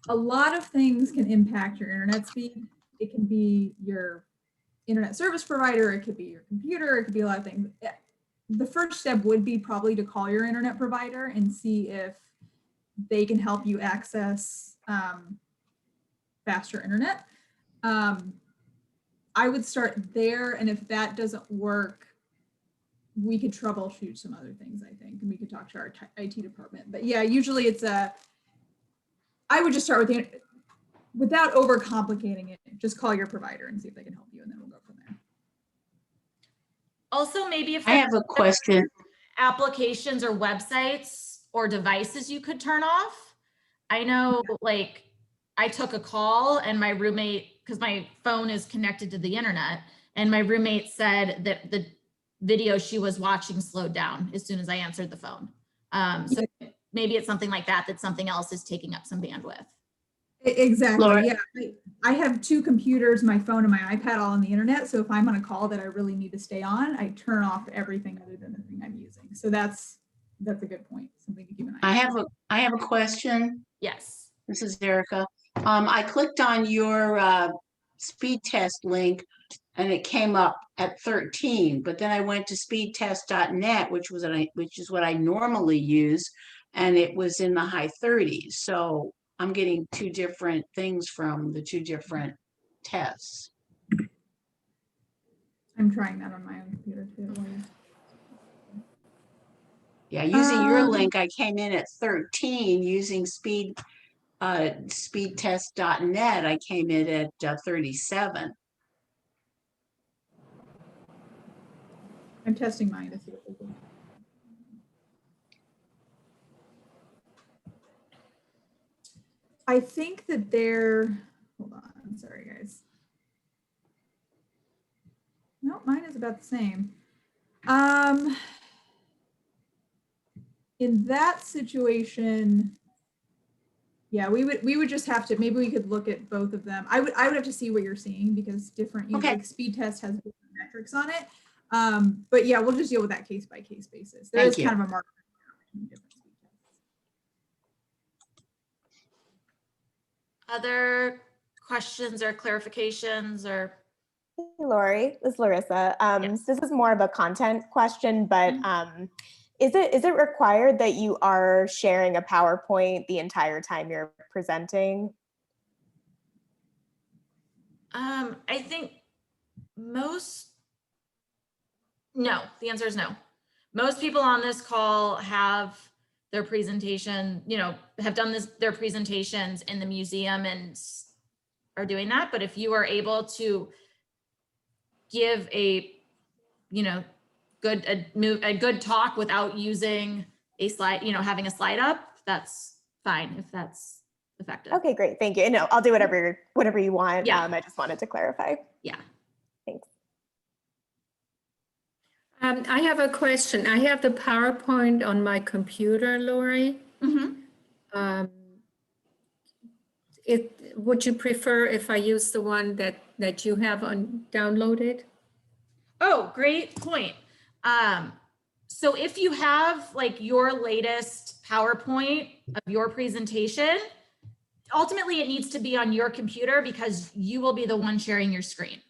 A lot of things can impact your internet speed. It can be your internet service provider, it could be your computer, it could be a lot of things. The first step would be probably to call your internet provider and see if they can help you access faster internet. I would start there, and if that doesn't work, we could troubleshoot some other things, I think, and we could talk to our IT department. But yeah, usually it's I would just start with without overcomplicating it, just call your provider and see if they can help you, and then we'll go from there. Also, maybe if I have a question. applications or websites or devices you could turn off. I know, like, I took a call and my roommate, because my phone is connected to the internet, and my roommate said that the video she was watching slowed down as soon as I answered the phone. So maybe it's something like that, that something else is taking up some bandwidth. Exactly. Laura? Yeah. I have two computers, my phone and my iPad, all on the internet. So if I'm on a call that I really need to stay on, I turn off everything other than the thing I'm using. So that's a good point. Something to keep an eye on. I have a question. Yes. This is Erica. I clicked on your speed test link and it came up at 13, but then I went to speedtest.net, which is what I normally use, and it was in the high 30s. So I'm getting two different things from the two different tests. I'm trying that on my own computer too. Yeah, using your link, I came in at 13. Using speedtest.net, I came in at 37. I'm testing mine to see what they do. I think that hold on, sorry guys. No, mine is about the same. In that situation, yeah, we would just have to, maybe we could look at both of them. I would have to see what you're seeing, because different, Okay. like speed test has different metrics on it. But yeah, we'll just deal with that case by case basis. There Thank is you. kind of a marker between different speed tests. Other questions or clarifications or? Hey, Lori, this is Larissa. Yes. This is more of a content question, but Mhm. is it required that you are sharing a PowerPoint the entire time you're presenting? I think no, the answer is no. Most people on this call have their presentation, have done their presentations in the museum and are doing that. But if you are able to give a good talk without using a slide, having a slide up, that's fine if that's effective. Okay, great. Thank you. No, I'll do whatever you want. Yeah. I just wanted to clarify. Yeah. Thanks. I have a question. I have the PowerPoint on my computer, Lori. Mm-hmm. Would you prefer if I use the one that you have downloaded? Oh, great point. So if you have like your latest PowerPoint of your presentation, ultimately it needs to be on your computer because you will be the one sharing your screen.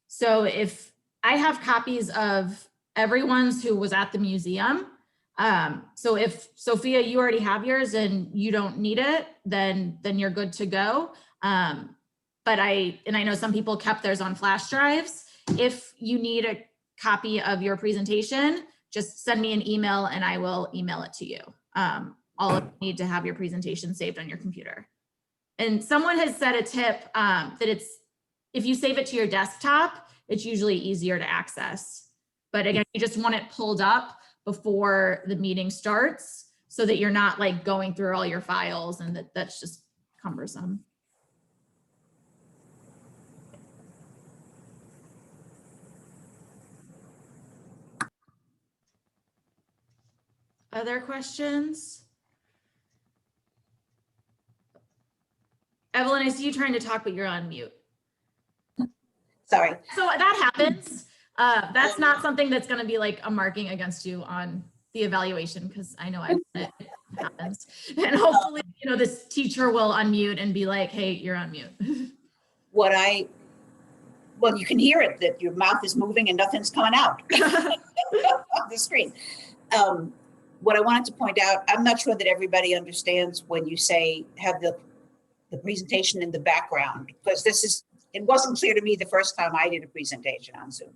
So if I have copies of everyone's who was at the museum, so if Sophia, you already have yours and you don't need it, then you're good to go. But I know some people kept theirs on flash drives. If you need a copy of your presentation, just send me an email and I will email it to you. All you need to have your presentation saved on your computer. And someone has said a tip that if you save it to your desktop, it's usually easier to access. But again, you just want it pulled up before the meeting starts so that you're not like going through all your files, and that's just cumbersome. Other questions? Evelyn, I see you trying to talk, but you're on mute. Sorry. So that happens. That's not something that's going to be like a marking against you on the evaluation, because I know it happens. And hopefully, this teacher will unmute and be like, hey, you're on mute. Well, you can hear it, that your mouth is moving and nothing's coming out on the screen. What I wanted to point out, I'm not sure that everybody understands when you say have the presentation in the background, because it wasn't clear to me the first time I did a presentation on Zoom.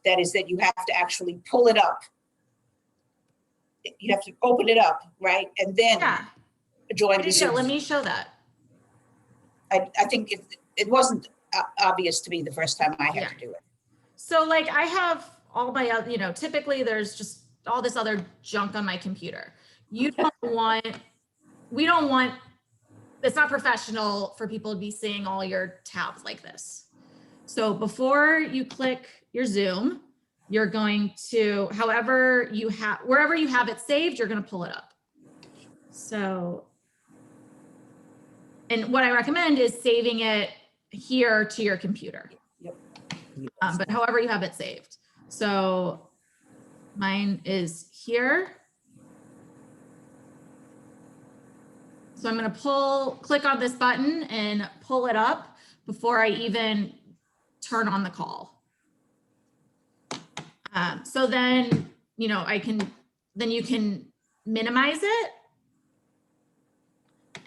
That is that you have to actually pull it up you have to open it up, right? And then Yeah. join the Zoom. Let me show that. I think it wasn't obvious to me the first time I had to do it. So like I have all my, typically there's just all this other junk on my computer. We don't want, it's not professional for people to be seeing all your tabs like this. So before you click your Zoom, you're going to, wherever you have it saved, you're going to pull it up. So, and what I recommend is saving it here to your computer. Yep. But however you have it saved. So mine is here. So I'm going to click on this button and pull it up before I even turn on the call. So then, then you can minimize it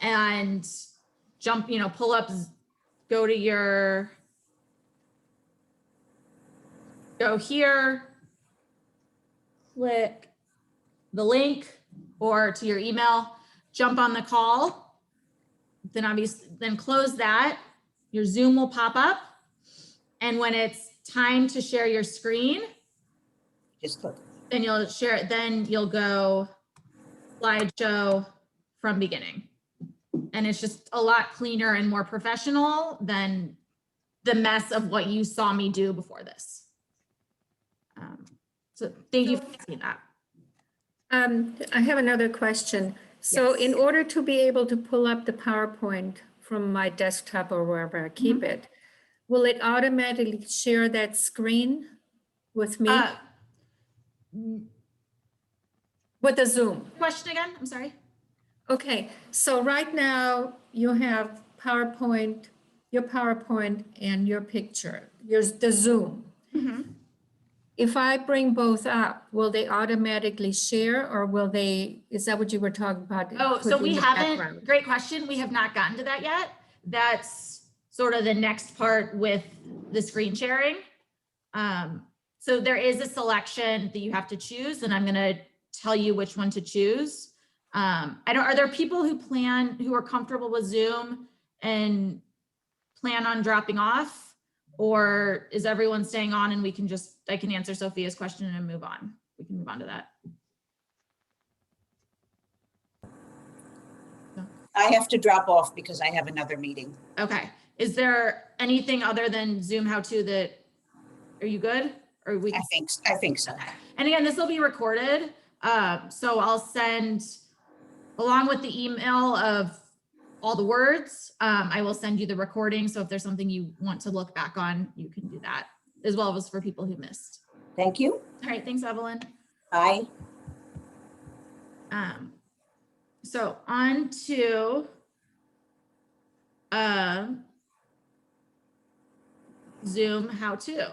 and jump, pull up, go here, click the link or to your email, jump on the call, then close that. Your Zoom will pop up. And when it's time to share your screen, Just click. then you'll share it. Then you'll go slideshow from beginning. And it's just a lot cleaner and more professional than the mess of what you saw me do before this. So thank you for seeing that. I have another question. So Yes. in order to be able to pull up the PowerPoint from my desktop or wherever I keep it, will it automatically share that screen with me? With the Zoom? Question again, I'm sorry. Okay, so right now you have PowerPoint, your PowerPoint and your picture, the Zoom. If I bring both up, will they automatically share or is that what you were talking about? Oh, so Put we in the haven't, background? great question. We have not gotten to that yet. That's sort of the next part with the screen sharing. So there is a selection that you have to choose and I'm going to tell you which one to choose. Are there people who are comfortable with Zoom and plan on dropping off? Or is everyone staying on and I can answer Sophia's question and move on? We can move on to that. I have to drop off because I have another meeting. Okay. Is there anything other than Zoom how-to are you good? Or we I think so. And again, this will be recorded. So I'll send, along with the email of all the words, I will send you the recording. So if there's something you want to look back on, you can do that, as well as for people who missed. Thank you. All right, thanks, Evelyn. Bye. So on to Zoom how-to.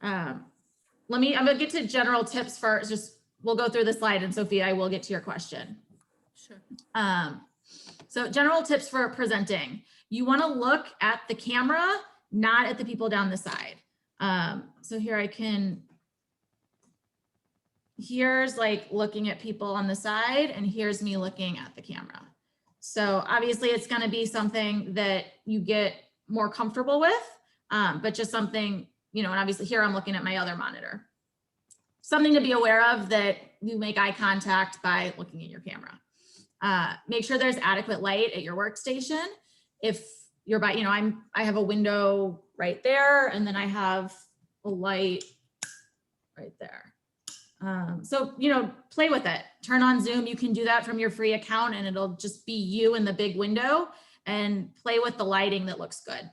I'm gonna get to general tips first. We'll go through the slide and Sophia, I will get to your question. Sure. So general tips for presenting. You want to look at the camera, not at the people down the side. So here's like looking at people on the side and here's me looking at the camera. So obviously it's going to be something that you get more comfortable with, but just something, and obviously here I'm looking at my other monitor. Something to be aware of that you make eye contact by looking at your camera. Make sure there's adequate light at your workstation. If you're I have a window right there, and then I have a light right there. So, play with it. Turn on Zoom. You can do that from your free account, and it'll just be you in the big window and play with the lighting that looks good.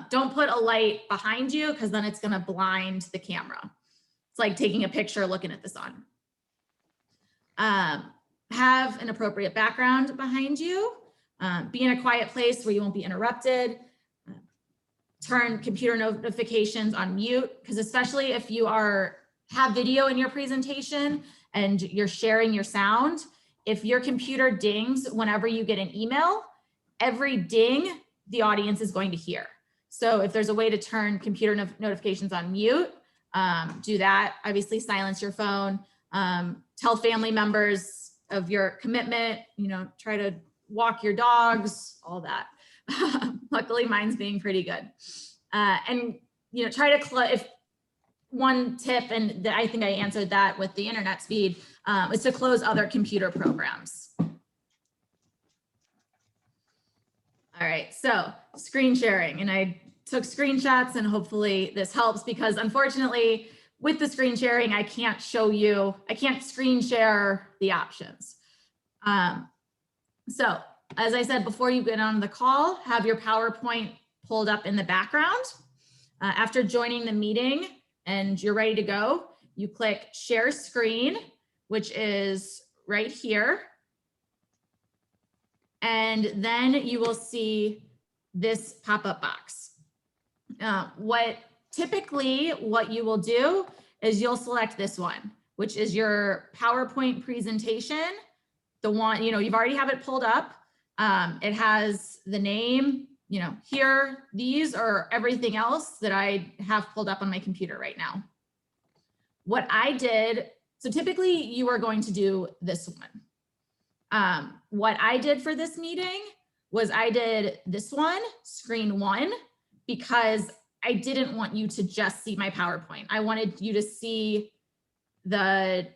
Don't put a light behind you because then it's going to blind the camera. It's like taking a picture looking at the sun. Have an appropriate background behind you. Be in a quiet place where you won't be interrupted. Turn computer notifications on mute, because especially if you have video in your presentation and you're sharing your sound, if your computer dings whenever you get an email, every ding the audience is going to hear. So if there's a way to turn computer notifications on mute, do that. Obviously silence your phone. tell family members of your commitment, you know, try to walk your dogs, all that. Luckily mine's being pretty good. And, you know, try to, if one tip, and I think I answered that with the internet speed, is to close other computer programs. All right, so screen sharing, and I took screenshots, and hopefully this helps, because unfortunately with the screen sharing, I can't show you, I can't screen share the options. So as I said, before you get on the call, have your PowerPoint pulled up in the background. After joining the meeting and you're ready to go, you click share screen, which is right here. And then you will see this pop-up box. What you will do is you'll select this one, which is your PowerPoint presentation. The one, you know, you've already have it pulled up. It has the name, you know, here, these are everything else that I have pulled up on my computer right now. What I did, so typically you are going to do this one. What I did for this meeting was I did this one, screen one, because I didn't want you to just see my PowerPoint. I wanted you to see the,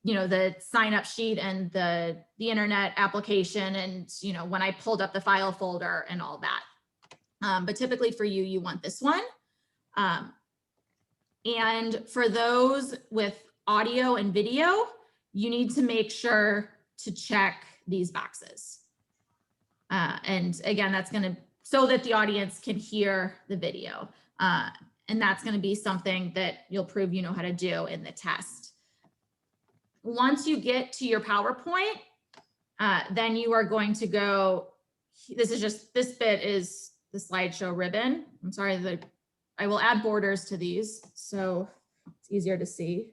you know, the sign up sheet and the internet application, and, you know, when I pulled up the file folder and all that. But typically for you, you want this one. And for those with audio and video, you need to make sure to check these boxes. And again, that's going to, so that the audience can hear the video. And that's going to be something that you'll prove you know how to do in the test. Once you get to your PowerPoint, then you are going to go, this bit is the slideshow ribbon. I'm sorry, I will add borders to these so it's easier to see.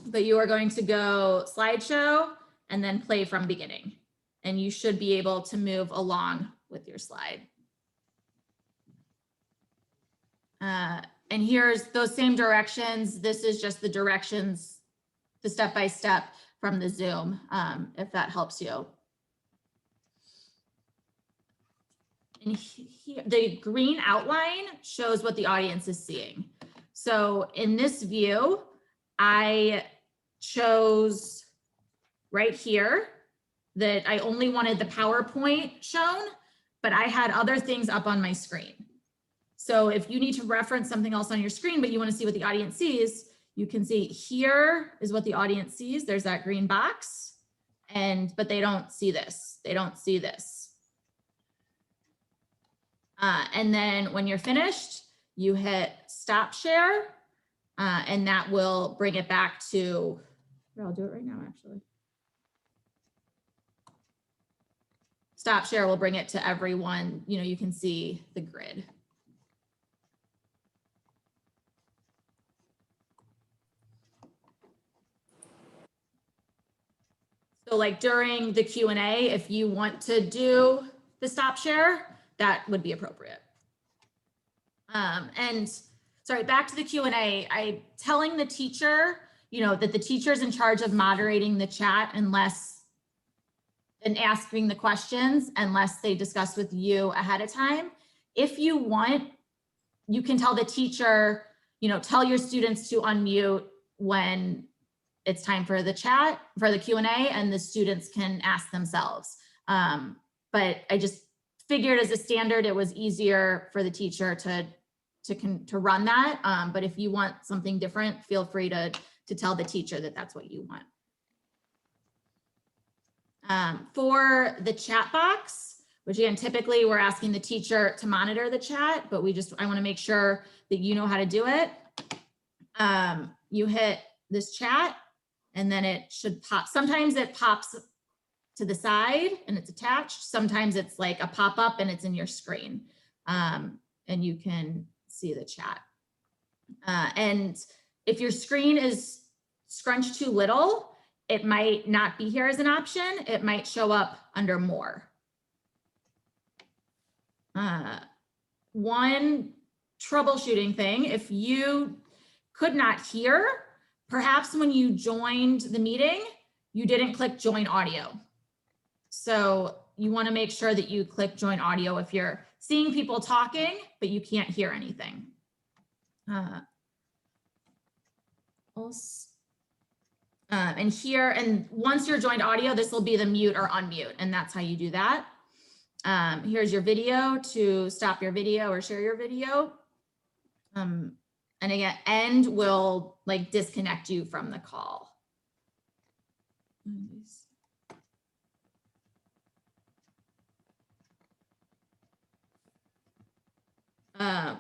But you are going to go slideshow and then play from beginning. And you should be able to move along with your slide. And here's those same directions. This is just the directions, the step-by-step from the Zoom, if that helps you. And here, the green outline shows what the audience is seeing. So in this view, I chose right here that I only wanted the PowerPoint shown, but I had other things up on my screen. So if you need to reference something else on your screen, but you want to see what the audience sees, you can see here is what the audience sees. There's that green box, but they don't see this. They don't see this. And then when you're finished, you hit stop share, and that will bring it back to, I'll do it right now, actually. Stop share will bring it to everyone. You know, you can see the grid. So like during the Q&A, if you want to do the stop share, that would be appropriate. And sorry, back to the Q&A, I'm telling the teacher, you know, that the teacher's in charge of moderating the chat and asking the questions unless they discuss with you ahead of time. If you want, you can tell the teacher, you know, tell your students to unmute when it's time for the chat, for the Q&A, and the students can ask themselves. But I just figured as a standard, it was easier for the teacher to run that. But if you want something different, feel free to tell the teacher that that's what you want. For the chat box, which again, typically we're asking the teacher to monitor the chat, but I want to make sure that you know how to do it. You hit this chat and then it should pop. Sometimes it pops to the side and it's attached. Sometimes it's like a pop-up and it's in your screen, and you can see the chat. And if your screen is scrunched too little, it might not be here as an option. It might show up under more. One troubleshooting thing. If you could not hear, perhaps when you joined the meeting, you didn't click join audio. So you want to make sure that you click join audio if you're seeing people talking, but you can't hear anything. And here, and once you're joined audio, this will be the mute or unmute, and that's how you do that. Here's your video to stop your video or share your video. And again, end will like disconnect you from the call.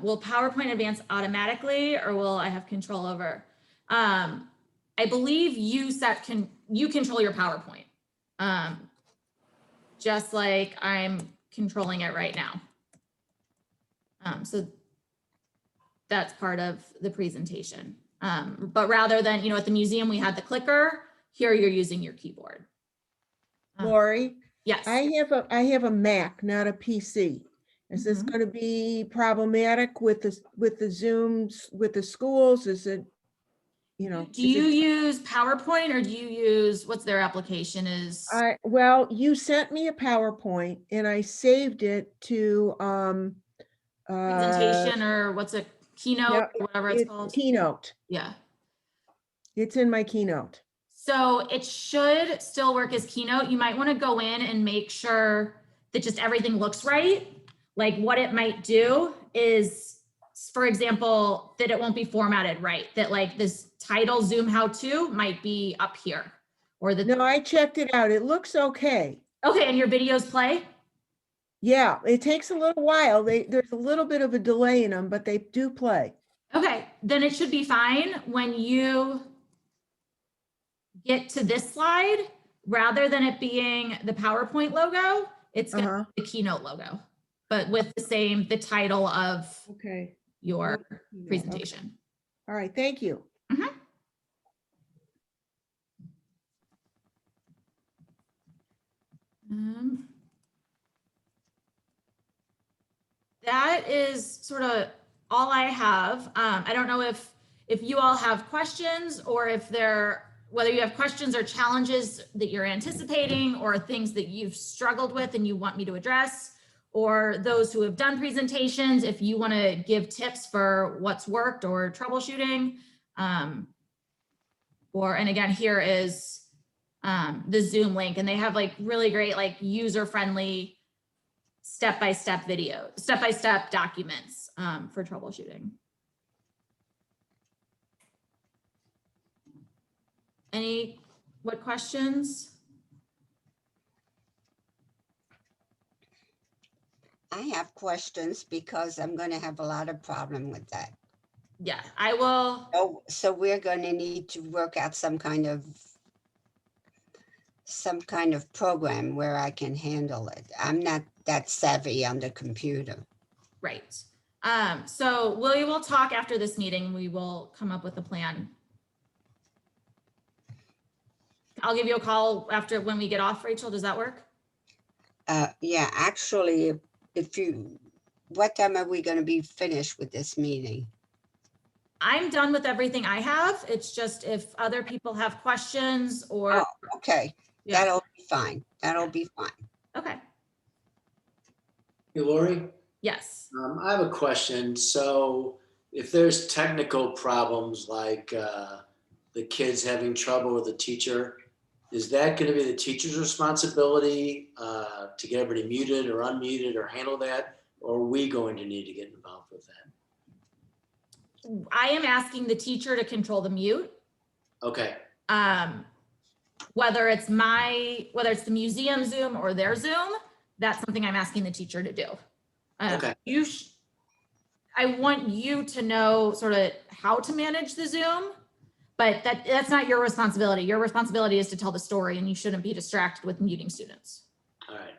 Will PowerPoint advance automatically, or will I have control over? I believe you control your PowerPoint, just like I'm controlling it right now. So that's part of the presentation. But rather than, at the museum, we had the clicker, here you're using your keyboard. Lori, Yes. I have a Mac, not a PC. Is this going to be problematic with the Zooms with the schools? Is it, Do you use PowerPoint, or do you use, what's their application is? Well, you sent me a PowerPoint and I saved it to Presentation, or what's it, Keynote, yeah, or whatever it's called? Keynote. Yeah. It's in my Keynote. So it should still work as Keynote. You might want to go in and make sure that just everything looks right. Like what it might do is, for example, that it won't be formatted right. That like this title Zoom how-to might be up here, or the. No, I checked it out. It looks okay. Okay, and your videos play? Yeah, it takes a little while. There's a little bit of a delay in them, but they do play. Okay, then it should be fine. When you get to this slide, rather than it being the PowerPoint logo, it's gonna be the Keynote logo, but with the title of your presentation. Okay. All right, thank you. That is sort of all I have. I don't know if you all have questions, or whether you have questions or challenges that you're anticipating, or things that you've struggled with and you want me to address, or those who have done presentations, if you want to give tips for what's worked or troubleshooting. And again, here is the Zoom link, and they have like really great, like user-friendly step-by-step documents for troubleshooting. What questions? I have questions because I'm going to have a lot of problem with that. Yeah, I will. So we're going to need to work out some kind of program where I can handle it. I'm not that savvy on the computer. Right. So we will talk after this meeting. We will come up with a plan. I'll give you a call when we get off, Rachel. Does that work? Yeah, actually, what time are we going to be finished with this meeting? I'm done with everything I have. It's just if other people have questions or. Oh, okay. Yeah. That'll be fine. That'll be fine. Okay. Hey, Lori? Yes. I have a question. So if there's technical problems like the kids having trouble with the teacher, is that going to be the teacher's responsibility to get everybody muted or unmuted or handle that? Or are we going to need to get involved with that? I am asking the teacher to control the mute. Okay. Whether it's the museum Zoom or their Zoom, that's something I'm asking the teacher to do. Okay. I want you to know sort of how to manage the Zoom, but that's not your responsibility. Your responsibility is to tell the story, and you shouldn't be distracted with muting students. All right.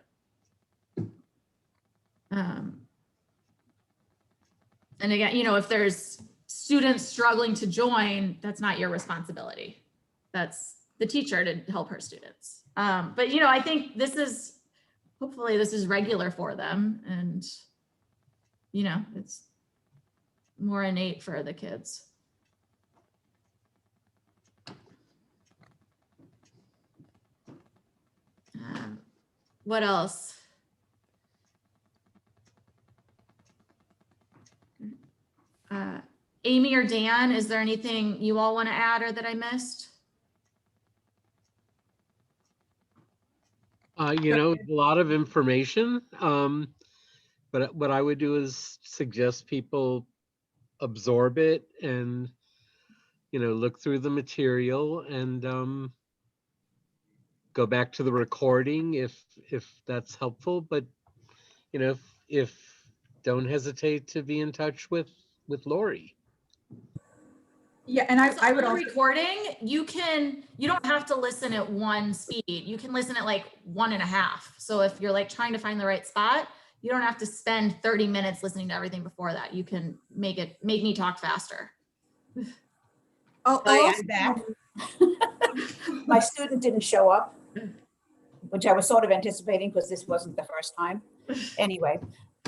And again, if there's students struggling to join, that's not your responsibility. That's the teacher to help her students. But I think hopefully this is regular for them, and it's more innate for the kids. What else? Amy or Dan, is there anything you all want to add or that I missed? You know, a lot of information. But what I would do is suggest people absorb it and, you know, look through the material and go back to the recording if that's helpful. But, you know, if don't hesitate to be in touch with Lori. Yeah, and I would the also, recording, you don't have to listen at one speed. You can listen at like 1.5. So if you're like trying to find the right spot, you don't have to spend 30 minutes listening to everything before that. You can make me talk faster. Hi, I'm back. My student didn't show up, which I was sort of anticipating because this wasn't the first time. Anyway,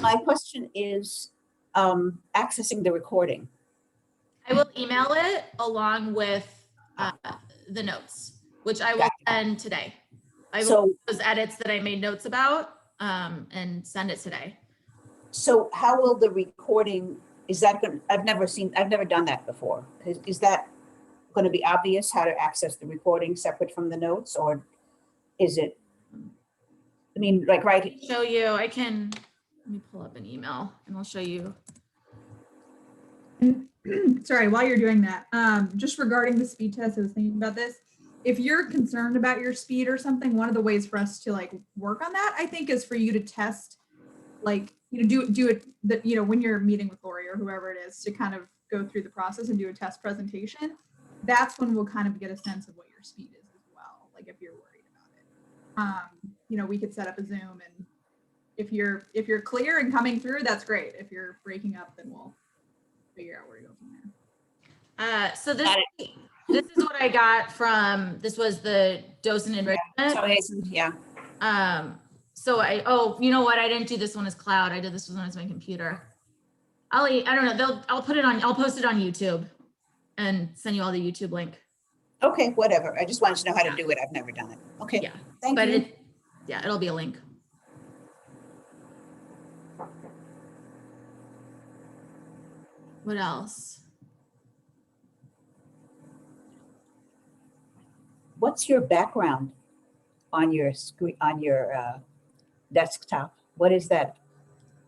my question is accessing the recording. I will email it along with the notes, which I will send today. I will do those edits that I made notes about and send it today. So how will the recording, is that going to, I've never done that before. Is that going to be obvious how to access the recording separate from the notes, or is it, I mean, like right? Show you, let me pull up an email and I'll show you. sorry, while you're doing that, just regarding the speed test, I was thinking about this. If you're concerned about your speed or something, one of the ways for us to like work on that, I think, is for you to test, like, you know, do it that, you know, when you're meeting with Lori or whoever it is, to kind of go through the process and do a test presentation. That's when we'll kind of get a sense of what your speed is as well. Like if you're worried about it, you know, we could set up a Zoom, and if you're clear and coming through, that's great. If you're breaking up, then we'll figure out where to go from there. So this is what I got from, this was the docent enrichment. Yeah. So you know what? I didn't do this one as cloud. I did this one as my computer. I don't know. I'll post it on YouTube and send you all the YouTube link. Okay, whatever. I just wanted to know how to do it. I've never done it. Okay. Yeah. Thank you. It'll be a link. What else? What's your background on your screen, on your desktop? What is that?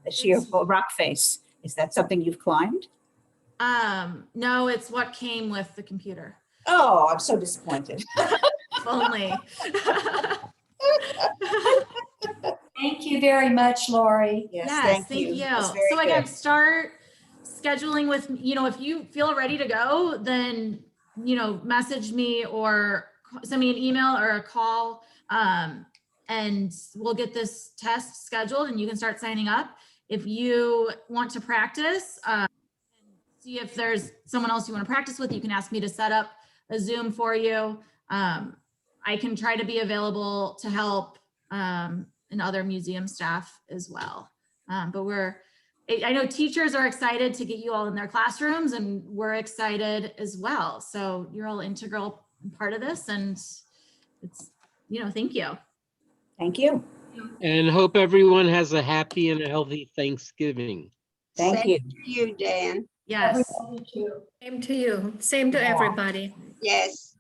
A sheer rock face. Is that something you've climbed? No, it's what came with the computer. Oh, I'm so disappointed. If only. Thank you very much, Lori. Yes, Yes, thank you. So again, start scheduling with, you know, if you feel ready to go, then, you know, message me or send me an email or a call, and we'll get this test scheduled and you can start signing up. If you want to practice, see if there's someone else you want to practice with, you can ask me to set up a Zoom for you. I can try to be available to help, and other museum staff as well. But I know teachers are excited to get you all in their classrooms, and we're excited as well. So you're all integral part of this, and it's, you know, thank you. Thank you. And hope everyone has a happy and a healthy Thanksgiving. Thank you. Same to you, Dan. Yes. Everybody too. Same to you. Same to everybody. Yes.